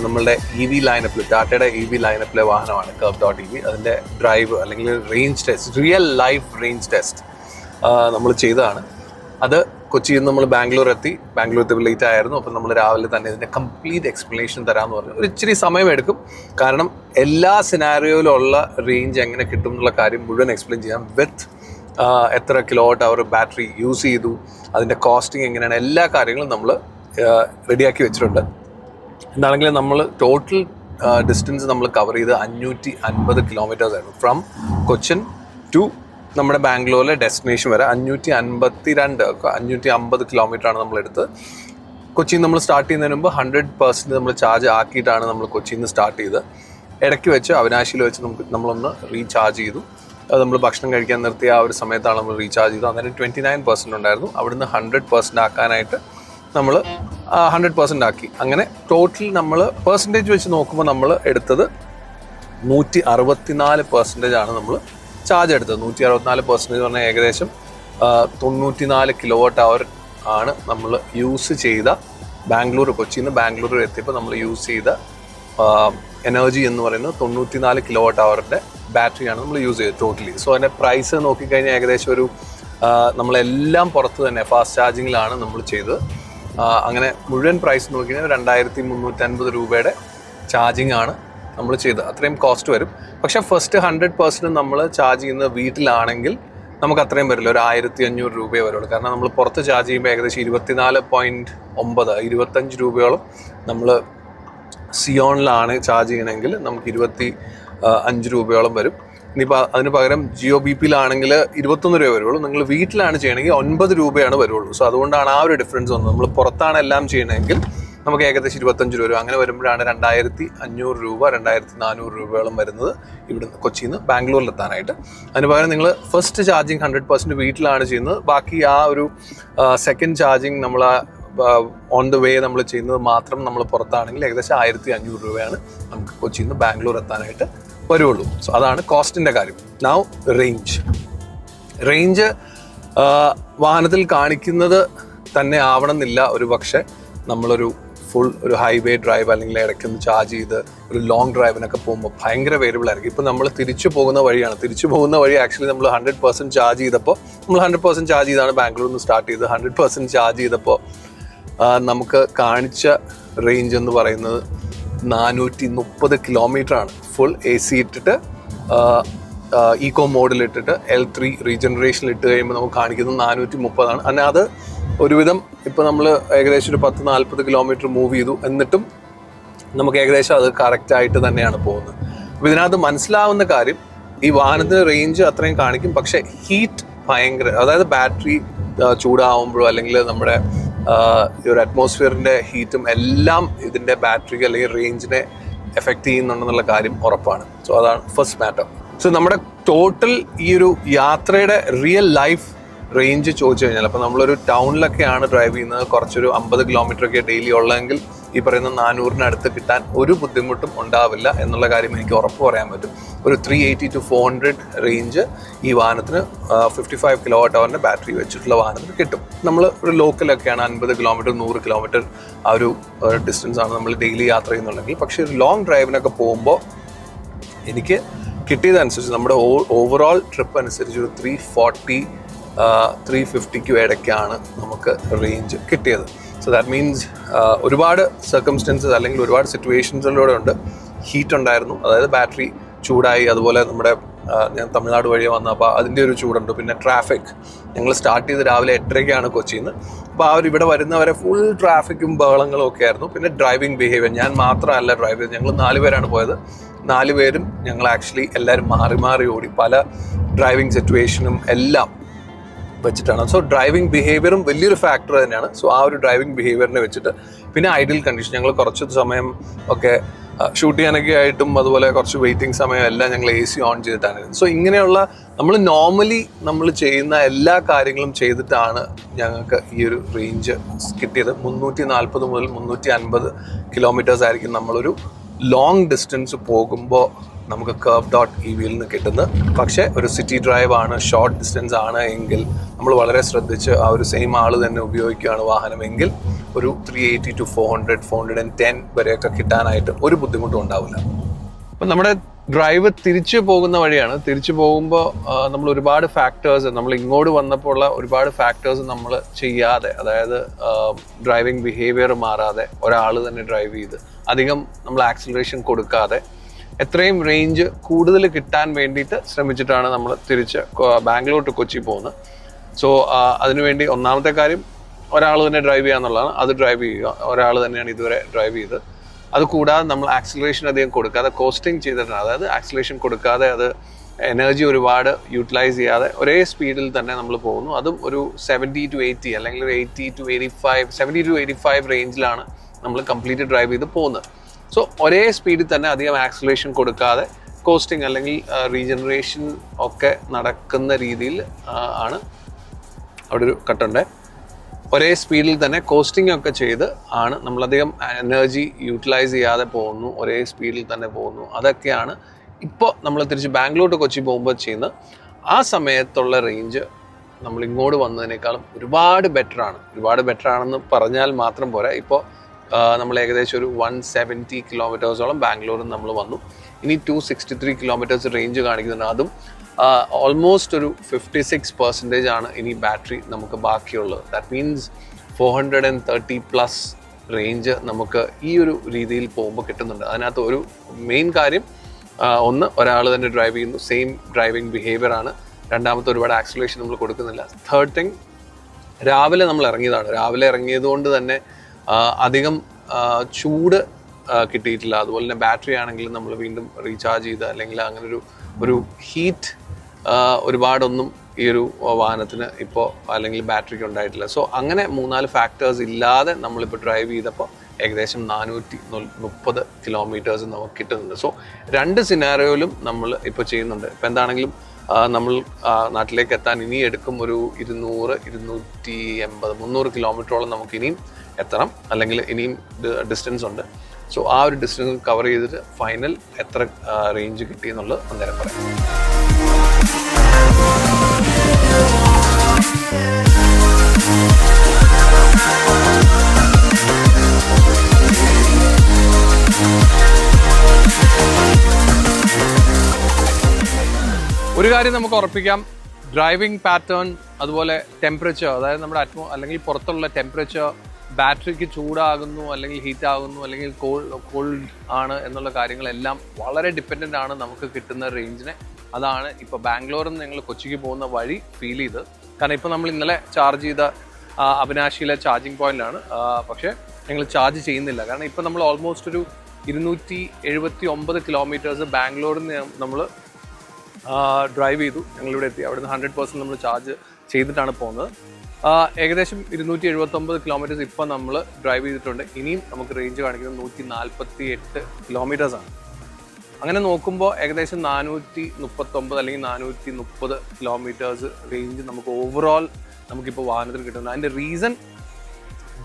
നമ്മളുടെ EV ലൈനപ്പിൽ, ടാറ്റയുടെ EV ലൈനപ്പിലെ വാഹനമാണ് curve.ev. അതിൻ്റെ ഡ്രൈവ് അല്ലെങ്കിൽ range test, real life range test നമ്മൾ ചെയ്തതാണ്. അത് കൊച്ചിയിൽ നിന്ന് നമ്മൾ ബാംഗ്ലൂർ എത്തി ലേറ്റ് ആയിരുന്നു. അപ്പം നമ്മൾ രാവിലെ തന്നെ ഇതിൻ്റെ കംപ്ലീറ്റ് എക്സ്പ്ലനേഷൻ തരാമെന്ന് പറഞ്ഞു. ഒരു ഇച്ചിരി സമയമെടുക്കും, കാരണം എല്ലാ സിനാരിയോയിലുള്ള റേഞ്ച് എങ്ങനെ കിട്ടും എന്നുള്ള കാര്യം മുഴുവൻ എക്സ്പ്ലെയിൻ ചെയ്യാം. വിത്ത് എത്ര kWh ബാറ്ററി യൂസ് ചെയ്തു, അതിൻ്റെ കോസ്റ്റിംഗ് എങ്ങനെയാണ്, എല്ലാ കാര്യങ്ങളും നമ്മൾ റെഡിയാക്കി വെച്ചിട്ടുണ്ട്. എന്താണെങ്കിലും നമ്മൾ ടോട്ടൽ ഡിസ്റ്റൻസ് നമ്മൾ കവർ ചെയ്ത് 550 കിലോമീറ്റേഴ്സ് ആയിരുന്നു. ഫ്രം കൊച്ചിൻ ടു നമ്മുടെ ബാംഗ്ലൂരിലെ ഡെസ്റ്റിനേഷൻ വരെ 550 കിലോമീറ്ററാണ് നമ്മൾ എടുത്തത്. കൊച്ചിയിൽ നമ്മൾ സ്റ്റാർട്ട് ചെയ്യുന്നതിന് മുമ്പ് 100% നമ്മൾ ചാർജ് ആക്കിയിട്ടാണ് നമ്മൾ കൊച്ചിയിൽ നിന്ന് സ്റ്റാർട്ട് ചെയ്തത്. ഇടയ്ക്ക് വെച്ച് അവിനാശിയിൽ വെച്ച് നമ്മളൊന്ന് റീചാർജ് ചെയ്തു. അത് നമ്മൾ ഭക്ഷണം കഴിക്കാൻ നിർത്തിയ ആ ഒരു സമയത്താണ് നമ്മൾ റീചാർജ് ചെയ്തത്. അന്നേരം 29% ഉണ്ടായിരുന്നു. അവിടുന്ന് 100% ആക്കാനായിട്ട് നമ്മൾ 100% ആക്കി. അങ്ങനെ ടോട്ടൽ നമ്മൾ പെർസെൻറ്റേജ് വെച്ച് നോക്കുമ്പോൾ നമ്മൾ എടുത്തത് 164% ആണ് നമ്മൾ ചാർജ് എടുത്തത്. 164% പറഞ്ഞാൽ ഏകദേശം 94 kWh ആണ് നമ്മൾ യൂസ് ചെയ്ത കൊച്ചിയിൽ നിന്ന് ബാംഗ്ലൂർ എത്തിയപ്പോൾ നമ്മൾ യൂസ് ചെയ്ത എനർജി എന്ന് പറയുന്നത് 94 kWh ബാറ്ററിയാണ് നമ്മൾ യൂസ് ചെയ്തത് ടോട്ടലി. സോ അതിൻ്റെ പ്രൈസ് നോക്കിക്കഴിഞ്ഞാൽ ഏകദേശം ഒരു നമ്മളെല്ലാം പുറത്ത് തന്നെ ഫാസ്റ്റ് ചാർജിങ്ങിലാണ് നമ്മൾ ചെയ്തത്. അങ്ങനെ മുഴുവൻ പ്രൈസ് നോക്കിക്കഴിഞ്ഞാൽ 2350 രൂപയുടെ ചാർജിങ് ആണ് നമ്മൾ ചെയ്തത്. അത്രയും കോസ്റ്റ് വരും. പക്ഷേ ഫസ്റ്റ് 100% നമ്മൾ ചാർജ് ചെയ്യുന്നത് വീട്ടിലാണെങ്കിൽ നമുക്ക് അത്രയും വരില്ല, ഒരു 1500 രൂപയെ വരുള്ളൂ. കാരണം നമ്മൾ പുറത്ത് ചാർജ് ചെയ്യുമ്പോൾ ഏകദേശം 24.9-25 രൂപയോളം നമ്മൾ സിയോണിലാണ് ചാർജ് ചെയ്യണമെങ്കിൽ നമുക്ക് 25 രൂപയോളം വരും. ഇനിയിപ്പോൾ അതിന് പകരം ജിയോ BP-യിലാണെങ്കിൽ 21 രൂപ വരുള്ളൂ. നിങ്ങൾ വീട്ടിലാണ് ചെയ്യണമെങ്കിൽ 9 രൂപയാണ് വരുള്ളൂ. സോ അതുകൊണ്ടാണ് ആ ഒരു ഡിഫറൻസ് വന്നത്. നമ്മൾ പുറത്താണ് എല്ലാം ചെയ്യണമെങ്കിൽ നമുക്ക് ഏകദേശം 25 രൂപ. അങ്ങനെ വരുമ്പോഴാണ് 2500 രൂപ 2400 രൂപയോളം വരുന്നത് ഇവിടുന്ന് കൊച്ചിയിൽ നിന്ന് ബാംഗ്ലൂരിലെത്താനായിട്ട്. അതിന് പകരം നിങ്ങൾ ഫസ്റ്റ് ചാർജിങ് 100% വീട്ടിലാണ് ചെയ്യുന്നത്. ബാക്കി ആ ഒരു സെക്കൻഡ് ചാർജിങ് നമ്മൾ ഓൺ ദ വേ നമ്മൾ ചെയ്യുന്നത് മാത്രം നമ്മൾ പുറത്താണെങ്കിൽ ഏകദേശം 1500 രൂപയാണ് നമുക്ക് കൊച്ചിയിൽ നിന്ന് ബാംഗ്ലൂർ എത്താനായിട്ട് വരുള്ളൂ. സോ അതാണ് കോസ്റ്റിൻ്റെ കാര്യം. നൗ റേഞ്ച് വാഹനത്തിൽ കാണിക്കുന്നത് തന്നെ ആവണമെന്നില്ല. ഒരു പക്ഷേ നമ്മളൊരു ഫുൾ ഒരു ഹൈവേ ഡ്രൈവ് അല്ലെങ്കിൽ ഇടയ്ക്കൊന്ന് ചാർജ് ചെയ്ത് ഒരു ലോങ് ഡ്രൈവിനൊക്കെ പോകുമ്പോൾ ഭയങ്കര വേരിയബിൾ ആയിരിക്കും. ഇപ്പോൾ നമ്മൾ തിരിച്ചു പോകുന്ന വഴി ആക്ച്വലി നമ്മൾ 100% ചാർജ് ചെയ്തപ്പോൾ നമ്മൾ 100% ചാർജ് ചെയ്താണ് ബാംഗ്ലൂരിൽ നിന്ന് സ്റ്റാർട്ട് ചെയ്ത് 100% ചാർജ് ചെയ്തപ്പോൾ നമുക്ക് കാണിച്ച റേഞ്ച് എന്ന് പറയുന്നത് 430 കിലോമീറ്ററാണ്. ഫുൾ AC ഇട്ടിട്ട് ഈക്കോ മോഡിലിട്ടിട്ട് L3 റീജനറേഷനിൽ ഇട്ട് കഴിയുമ്പോൾ നമുക്ക് കാണിക്കുന്നത് 430 ആണ്. അത് ഒരുവിധം ഇപ്പോൾ നമ്മൾ ഏകദേശം ഒരു 10-40 കിലോമീറ്റർ മൂവ് ചെയ്തു, എന്നിട്ടും നമുക്ക് ഏകദേശം അത് കറക്റ്റായിട്ട് തന്നെയാണ് പോകുന്നത്. അപ്പോൾ ഇതിനകത്ത് മനസ്സിലാവുന്ന കാര്യം, ഈ വാഹനത്തിന് റേഞ്ച് അത്രയും കാണിക്കും, പക്ഷേ ഹീറ്റ് ഭയങ്കര, അതായത് ബാറ്ററി ചൂടാവുമ്പോഴോ അല്ലെങ്കിൽ നമ്മുടെ ഈ ഒരു അറ്റ്മോസ്ഫിയറിൻ്റെ ഹീറ്റും എല്ലാം ഇതിൻ്റെ ബാറ്ററിക്ക് അല്ലെങ്കിൽ റേഞ്ചിനെ എഫക്റ്റ് ചെയ്യുന്നുണ്ടെന്നുള്ള കാര്യം ഉറപ്പാണ്. സോ അതാണ് ഫസ്റ്റ് മാറ്റർ. സോ നമ്മുടെ ടോട്ടൽ ഈ ഒരു യാത്രയുടെ റിയൽ ലൈഫ് റേഞ്ച് ചോദിച്ചു കഴിഞ്ഞാൽ, അപ്പോൾ നമ്മളൊരു ടൗണിലൊക്കെയാണ് ഡ്രൈവ് ചെയ്യുന്നത്, കുറച്ചൊരു 50 കിലോമീറ്റർ ഒക്കെ ഡെയിലി ഉള്ളതെങ്കിൽ ഈ പറയുന്ന 400-നടുത്ത് കിട്ടാൻ ഒരു ബുദ്ധിമുട്ടും ഉണ്ടാവില്ല എന്നുള്ള കാര്യം എനിക്ക് ഉറപ്പ് പറയാൻ പറ്റും. ഒരു 380 to 400 റേഞ്ച് ഈ വാഹനത്തിന് 55 kWh ബാറ്ററി വെച്ചിട്ടുള്ള വാഹനത്തിന് കിട്ടും. നമ്മൾ ഒരു ലോക്കലൊക്കെയാണ് 50 കിലോമീറ്റർ 100 കിലോമീറ്റർ ആ ഒരു ഡിസ്റ്റൻസ് ആണ് നമ്മൾ ഡെയിലി യാത്ര ചെയ്യുന്നുണ്ടെങ്കിൽ. പക്ഷേ ഒരു ലോങ് ഡ്രൈവിനൊക്കെ പോകുമ്പോൾ എനിക്ക് കിട്ടിയതനുസരിച്ച് നമ്മുടെ ഓവറോൾ ട്രിപ്പ് അനുസരിച്ച് ഒരു 340-350 ഇടയ്ക്കാണ് നമുക്ക് റേഞ്ച് കിട്ടിയത്. സോ ദാറ്റ് മീൻസ് ഒരുപാട് സർക്കംസ്റ്റൻസസ് അല്ലെങ്കിൽ ഒരുപാട് സിറ്റുവേഷൻസിലൂടെ ഉണ്ട്. ഹീറ്റ് ഉണ്ടായിരുന്നു, അതായത് ബാറ്ററി ചൂടായി. അതുപോലെ നമ്മുടെ ഞാൻ തമിഴ്നാട് വഴി വന്നപ്പോൾ അതിൻ്റെ ഒരു ചൂടുണ്ട്. പിന്നെ ട്രാഫിക്, ഞങ്ങൾ സ്റ്റാർട്ട് ചെയ്ത് രാവിലെ 8:30 കൊച്ചിയിൽ നിന്ന്. അപ്പോൾ ഇവിടെ വരുന്നവരെ ഫുൾ ട്രാഫിക്കും ബഹളങ്ങളും ഒക്കെ ആയിരുന്നു. പിന്നെ ഡ്രൈവിംഗ് ബിഹേവിയർ, ഞാൻ മാത്രമല്ല ഡ്രൈവ് ചെയ്തത്, ഞങ്ങൾ 4 പേരാണ് പോയത്. 4 പേരും ഞങ്ങൾ ആക്ച്വലി എല്ലാവരും മാറി മാറി ഓടി, പല ഡ്രൈവിംഗ് സിറ്റുവേഷനും എല്ലാം വെച്ചിട്ടാണ്. സോ ഡ്രൈവിംഗ് ബിഹേവിയറും വലിയൊരു ഫാക്ടർ തന്നെയാണ്. സോ ആ ഒരു ഡ്രൈവിംഗ് ബിഹേവിയറിനെ വെച്ചിട്ട് പിന്നെ ഐഡിയൽ കണ്ടീഷൻ, ഞങ്ങൾ കുറച്ച് സമയം ഒക്കെ ഷൂട്ട് ചെയ്യാനൊക്കെ ആയിട്ടും അതുപോലെ കുറച്ച് വെയിറ്റിംഗ് സമയം എല്ലാം ഞങ്ങൾ AC ഓൺ ചെയ്തിട്ടാണ്. സോ ഇങ്ങനെയുള്ള നമ്മൾ നോർമലി നമ്മൾ ചെയ്യുന്ന എല്ലാ കാര്യങ്ങളും ചെയ്തിട്ടാണ് ഞങ്ങൾക്ക് ഈ ഒരു റേഞ്ച് കിട്ടിയത്. 340 മുതൽ 350 കിലോമീറ്റേഴ്സ് ആയിരിക്കും നമ്മളൊരു ലോങ് ഡിസ്റ്റൻസ് പോകുമ്പോൾ നമുക്ക് curve.ev-ൽ നിന്ന് കിട്ടുന്നത്. പക്ഷേ ഒരു സിറ്റി ഡ്രൈവ് ആണ്, ഷോർട്ട് ഡിസ്റ്റൻസ് ആണ് എങ്കിൽ നമ്മൾ വളരെ ശ്രദ്ധിച്ച് ആ ഒരു സെയിം ആൾ തന്നെ ഉപയോഗിക്കുകയാണ് വാഹനമെങ്കിൽ ഒരു 380 to 410 വരെയൊക്കെ കിട്ടാനായിട്ട് ഒരു ബുദ്ധിമുട്ടും ഉണ്ടാവില്ല. അപ്പം നമ്മുടെ ഡ്രൈവ് തിരിച്ചു പോകുന്ന വഴിയാണ്. തിരിച്ചു പോകുമ്പോൾ നമ്മൾ ഒരുപാട് ഫാക്ടേഴ്സ്, നമ്മൾ ഇങ്ങോട്ട് വന്നപ്പോൾ ഉള്ള ഒരുപാട് ഫാക്ടേഴ്സ് നമ്മൾ ചെയ്യാതെ, അതായത് ഡ്രൈവിംഗ് ബിഹേവിയർ മാറാതെ ഒരാൾ തന്നെ ഡ്രൈവ് ചെയ്ത് അധികം നമ്മൾ ആക്സിലറേഷൻ കൊടുക്കാതെ എത്രയും റേഞ്ച് കൂടുതൽ കിട്ടാൻ വേണ്ടിയിട്ട് ശ്രമിച്ചിട്ടാണ് നമ്മൾ തിരിച്ച് ബാംഗ്ലൂർ ടു കൊച്ചി പോകുന്നത്. സോ അതിനുവേണ്ടി ഒന്നാമത്തെ കാര്യം ഒരാൾ തന്നെ ഡ്രൈവ് ചെയ്യുക എന്നുള്ളതാണ്. അത് ഡ്രൈവ് ചെയ്യുക, ഒരാൾ തന്നെയാണ് ഇതുവരെ ഡ്രൈവ് ചെയ്ത്. അത് കൂടാതെ നമ്മൾ ആക്സിലറേഷൻ അധികം കൊടുക്കാതെ കോസ്റ്റിംഗ് ചെയ്തിട്ടാണ്, അതായത് ആക്സിലറേഷൻ കൊടുക്കാതെ അത് എനർജി ഒരുപാട് യൂട്ടിലൈസ് ചെയ്യാതെ ഒരേ സ്പീഡിൽ തന്നെ നമ്മൾ പോകുന്നു. അതും ഒരു 70 to 80 അല്ലെങ്കിൽ 80 to 85, 70 to 85 റേഞ്ചിലാണ് നമ്മൾ കംപ്ലീറ്റ് ഡ്രൈവ് ചെയ്ത് പോകുന്നത്. സോ ഒരേ സ്പീഡിൽ തന്നെ അധികം ആക്സിലറേഷൻ കൊടുക്കാതെ കോസ്റ്റിംഗ് അല്ലെങ്കിൽ റീജനറേഷൻ ഒക്കെ നടക്കുന്ന രീതിയിൽ ആണ് അവിടെ ഒരു കട്ടുണ്ട്. ഒരേ സ്പീഡിൽ തന്നെ കോസ്റ്റിംഗ് ഒക്കെ ചെയ്ത് ആണ് നമ്മളധികം എനർജി യൂട്ടിലൈസ് ചെയ്യാതെ പോകുന്നു, ഒരേ സ്പീഡിൽ തന്നെ പോകുന്നു. അതൊക്കെയാണ് ഇപ്പോൾ നമ്മൾ തിരിച്ച് ബാംഗ്ലൂർ ടു കൊച്ചി പോകുമ്പോൾ ചെയ്യുന്നത്. ആ സമയത്തുള്ള റേഞ്ച് നമ്മൾ ഇങ്ങോട്ട് വന്നതിനേക്കാളും ഒരുപാട് ബെറ്റർ ആണെന്ന് പറഞ്ഞാൽ മാത്രം പോരാ. ഇപ്പോൾ നമ്മൾ ഏകദേശം ഒരു 170 കിലോമീറ്റേഴ്സോളം ബാംഗ്ലൂരിൽ നമ്മൾ വന്നു. ഇനി 263 കിലോമീറ്റേഴ്സ് റേഞ്ച് കാണിക്കുന്നുണ്ട്. അതും ഓൾമോസ്റ്റ് ഒരു 56% ആണ് ഇനി ബാറ്ററി നമുക്ക് ബാക്കിയുള്ളത്. ദാറ്റ് മീൻസ് 430+ റേഞ്ച് നമുക്ക് ഈ ഒരു രീതിയിൽ പോകുമ്പോൾ കിട്ടുന്നുണ്ട്. അതിനകത്ത് ഒരു മെയിൻ കാര്യം, ഒന്ന് ഒരാൾ തന്നെ ഡ്രൈവ് ചെയ്യുന്നു, സെയിം ഡ്രൈവിംഗ് ബിഹേവിയർ ആണ്. രണ്ടാമത്തെ ഒരുപാട് ആക്സിലറേഷൻ നമ്മൾ കൊടുക്കുന്നില്ല. തേർഡ് തിങ്, രാവിലെ നമ്മൾ ഇറങ്ങിയതാണ്. രാവിലെ ഇറങ്ങിയത് കൊണ്ട് തന്നെ അധികം ചൂട് കിട്ടിയിട്ടില്ല. അതുപോലെ തന്നെ ബാറ്ററി ആണെങ്കിലും നമ്മൾ വീണ്ടും റീചാർജ് ചെയ്ത് അല്ലെങ്കിൽ അങ്ങനെ ഒരു ഹീറ്റ് ഒരുപാടൊന്നും ഈ ഒരു വാഹനത്തിന് ഇപ്പോൾ അല്ലെങ്കിൽ ബാറ്ററിക്ക് ഉണ്ടായിട്ടില്ല. സോ അങ്ങനെ 3-4 ഫാക്ടേഴ്സ് ഇല്ലാതെ നമ്മളിപ്പോൾ ഡ്രൈവ് ചെയ്തപ്പോൾ ഏകദേശം 430 കിലോമീറ്റേഴ്സ് നമുക്ക് കിട്ടുന്നുണ്ട്. സോ 2 സിനാരിയോയിലും നമ്മൾ ഇപ്പോൾ ചെയ്യുന്നുണ്ട്. ഇപ്പോൾ എന്താണെങ്കിലും നമ്മൾ നാട്ടിലേക്ക് എത്താൻ ഇനി എടുക്കും ഒരു 200, 280, 300 കിലോമീറ്ററോളം നമുക്ക് ഇനിയും എത്തണം, അല്ലെങ്കിൽ ഇനിയും ഡിസ്റ്റൻസ് ഉണ്ട്. സോ ആ ഒരു ഡിസ്റ്റൻസ് കവർ ചെയ്തിട്ട് ഫൈനൽ എത്ര റേഞ്ച് കിട്ടി എന്നുള്ളത് അന്നേരം പറയാം. ഒരു കാര്യം നമുക്ക് ഉറപ്പിക്കാം, ഡ്രൈവിംഗ് പാറ്റേൺ അതുപോലെ ടെമ്പറേച്ചർ, അതായത് നമ്മുടെ അല്ലെങ്കിൽ പുറത്തുള്ള ടെമ്പറേച്ചർ ബാറ്ററിക്ക് ചൂടാകുന്നു അല്ലെങ്കിൽ ഹീറ്റ് ആകുന്നു അല്ലെങ്കിൽ കോൾഡ് ആണ് എന്നുള്ള കാര്യങ്ങളെല്ലാം വളരെ ഡിപ്പെൻഡൻ്റ് ആണ് നമുക്ക് കിട്ടുന്ന റേഞ്ചിനെ. അതാണ് ഇപ്പോൾ ബാംഗ്ലൂരിൽ നിന്ന് ഞങ്ങൾ കൊച്ചിക്ക് പോകുന്ന വഴി ഫീൽ ചെയ്തത്. കാരണം ഇപ്പോൾ നമ്മൾ ഇന്നലെ ചാർജ് ചെയ്ത അവിനാശിയിലെ ചാർജിങ് പോയിന്റിലാണ്, പക്ഷേ ഞങ്ങൾ ചാർജ് ചെയ്യുന്നില്ല. കാരണം ഇപ്പോൾ നമ്മൾ ഓൾമോസ്റ്റ് ഒരു 279 കിലോമീറ്റേഴ്സ് ബാംഗ്ലൂരിൽ നിന്ന് നമ്മൾ ഡ്രൈവ് ചെയ്തു. ഞങ്ങളിവിടെ എത്തി. അവിടുന്ന് 100% നമ്മൾ ചാർജ് ചെയ്തിട്ടാണ് പോകുന്നത്. ഏകദേശം 279 കിലോമീറ്റേഴ്സ് ഇപ്പോൾ നമ്മൾ ഡ്രൈവ് ചെയ്തിട്ടുണ്ട്. ഇനിയും നമുക്ക് റേഞ്ച് കാണിക്കുന്നത് 148 കിലോമീറ്റേഴ്സാണ്. അങ്ങനെ നോക്കുമ്പോൾ ഏകദേശം 439 അല്ലെങ്കിൽ 430 കിലോമീറ്റേഴ്സ് റേഞ്ച് നമുക്ക് ഓവറോൾ നമുക്കിപ്പോൾ വാഹനത്തിൽ കിട്ടുന്നത്. അതിൻ്റെ റീസൺ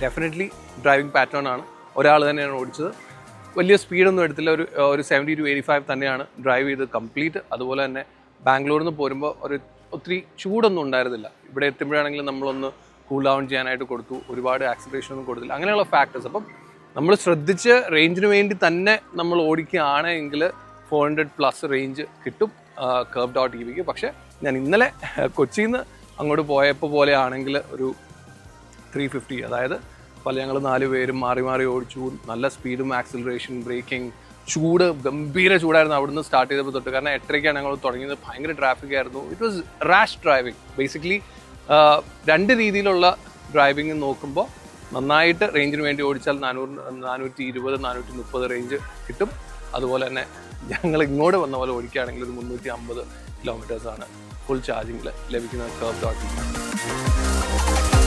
ഡെഫിനറ്റ്ലി ഡ്രൈവിംഗ് പാറ്റേൺ ആണ്. ഒരാൾ തന്നെയാണ് ഓടിച്ചത്. വലിയ സ്പീഡൊന്നും എടുത്തില്ല, ഒരു 70 to 85 തന്നെയാണ് ഡ്രൈവ് ചെയ്ത് കംപ്ലീറ്റ്. അതുപോലെ തന്നെ ബാംഗ്ലൂരിൽ നിന്ന് പോരുമ്പോൾ ഒത്തിരി ചൂടൊന്നും ഉണ്ടായിരുന്നില്ല. ഇവിടെ എത്തുമ്പോഴാണെങ്കിലും നമ്മളൊന്ന് കൂൾ ഡൗൺ ചെയ്യാനായിട്ട് കൊടുത്തു, ഒരുപാട് ആക്സിലറേഷൻ ഒന്നും കൊടുത്തില്ല, അങ്ങനെയുള്ള ഫാക്ടേഴ്സ്. അപ്പം നമ്മൾ ശ്രദ്ധിച്ച് റേഞ്ചിന് വേണ്ടി തന്നെ നമ്മൾ ഓടിക്കുകയാണെങ്കിൽ 400+ റേഞ്ച് കിട്ടും curve.evക്ക്. പക്ഷേ ഞാൻ ഇന്നലെ കൊച്ചിയിൽ നിന്ന് അങ്ങോട്ട് പോയപ്പോൾ പോലെ ആണെങ്കിൽ ഒരു 350, അതായത് ഞങ്ങൾ 4 പേരും മാറി മാറി ഓടിച്ചു. നല്ല സ്പീഡും ആക്സിലറേഷൻ, ബ്രേക്കിംഗ്, ചൂട്, ഗംഭീര ചൂടായിരുന്നു അവിടുന്ന് സ്റ്റാർട്ട് ചെയ്തപ്പോൾ തൊട്ട്. കാരണം 8:30 ഞങ്ങൾ തുടങ്ങിയത്, ഭയങ്കര ട്രാഫിക് ആയിരുന്നു. It was rash driving. Basically 2 രീതിയിലുള്ള ഡ്രൈവിംഗ് നോക്കുമ്പോൾ നന്നായിട്ട് റേഞ്ചിന് വേണ്ടി ഓടിച്ചാൽ 420, 430 റേഞ്ച് കിട്ടും. അതുപോലെ തന്നെ ഞങ്ങൾ ഇങ്ങോട്ട് വന്ന പോലെ ഓടിക്കുകയാണെങ്കിൽ ഒരു 350 കിലോമീറ്റേഴ്സാണ് ഫുൾ ചാർജിങ്ങിൽ ലഭിക്കുന്നത് curve.ev.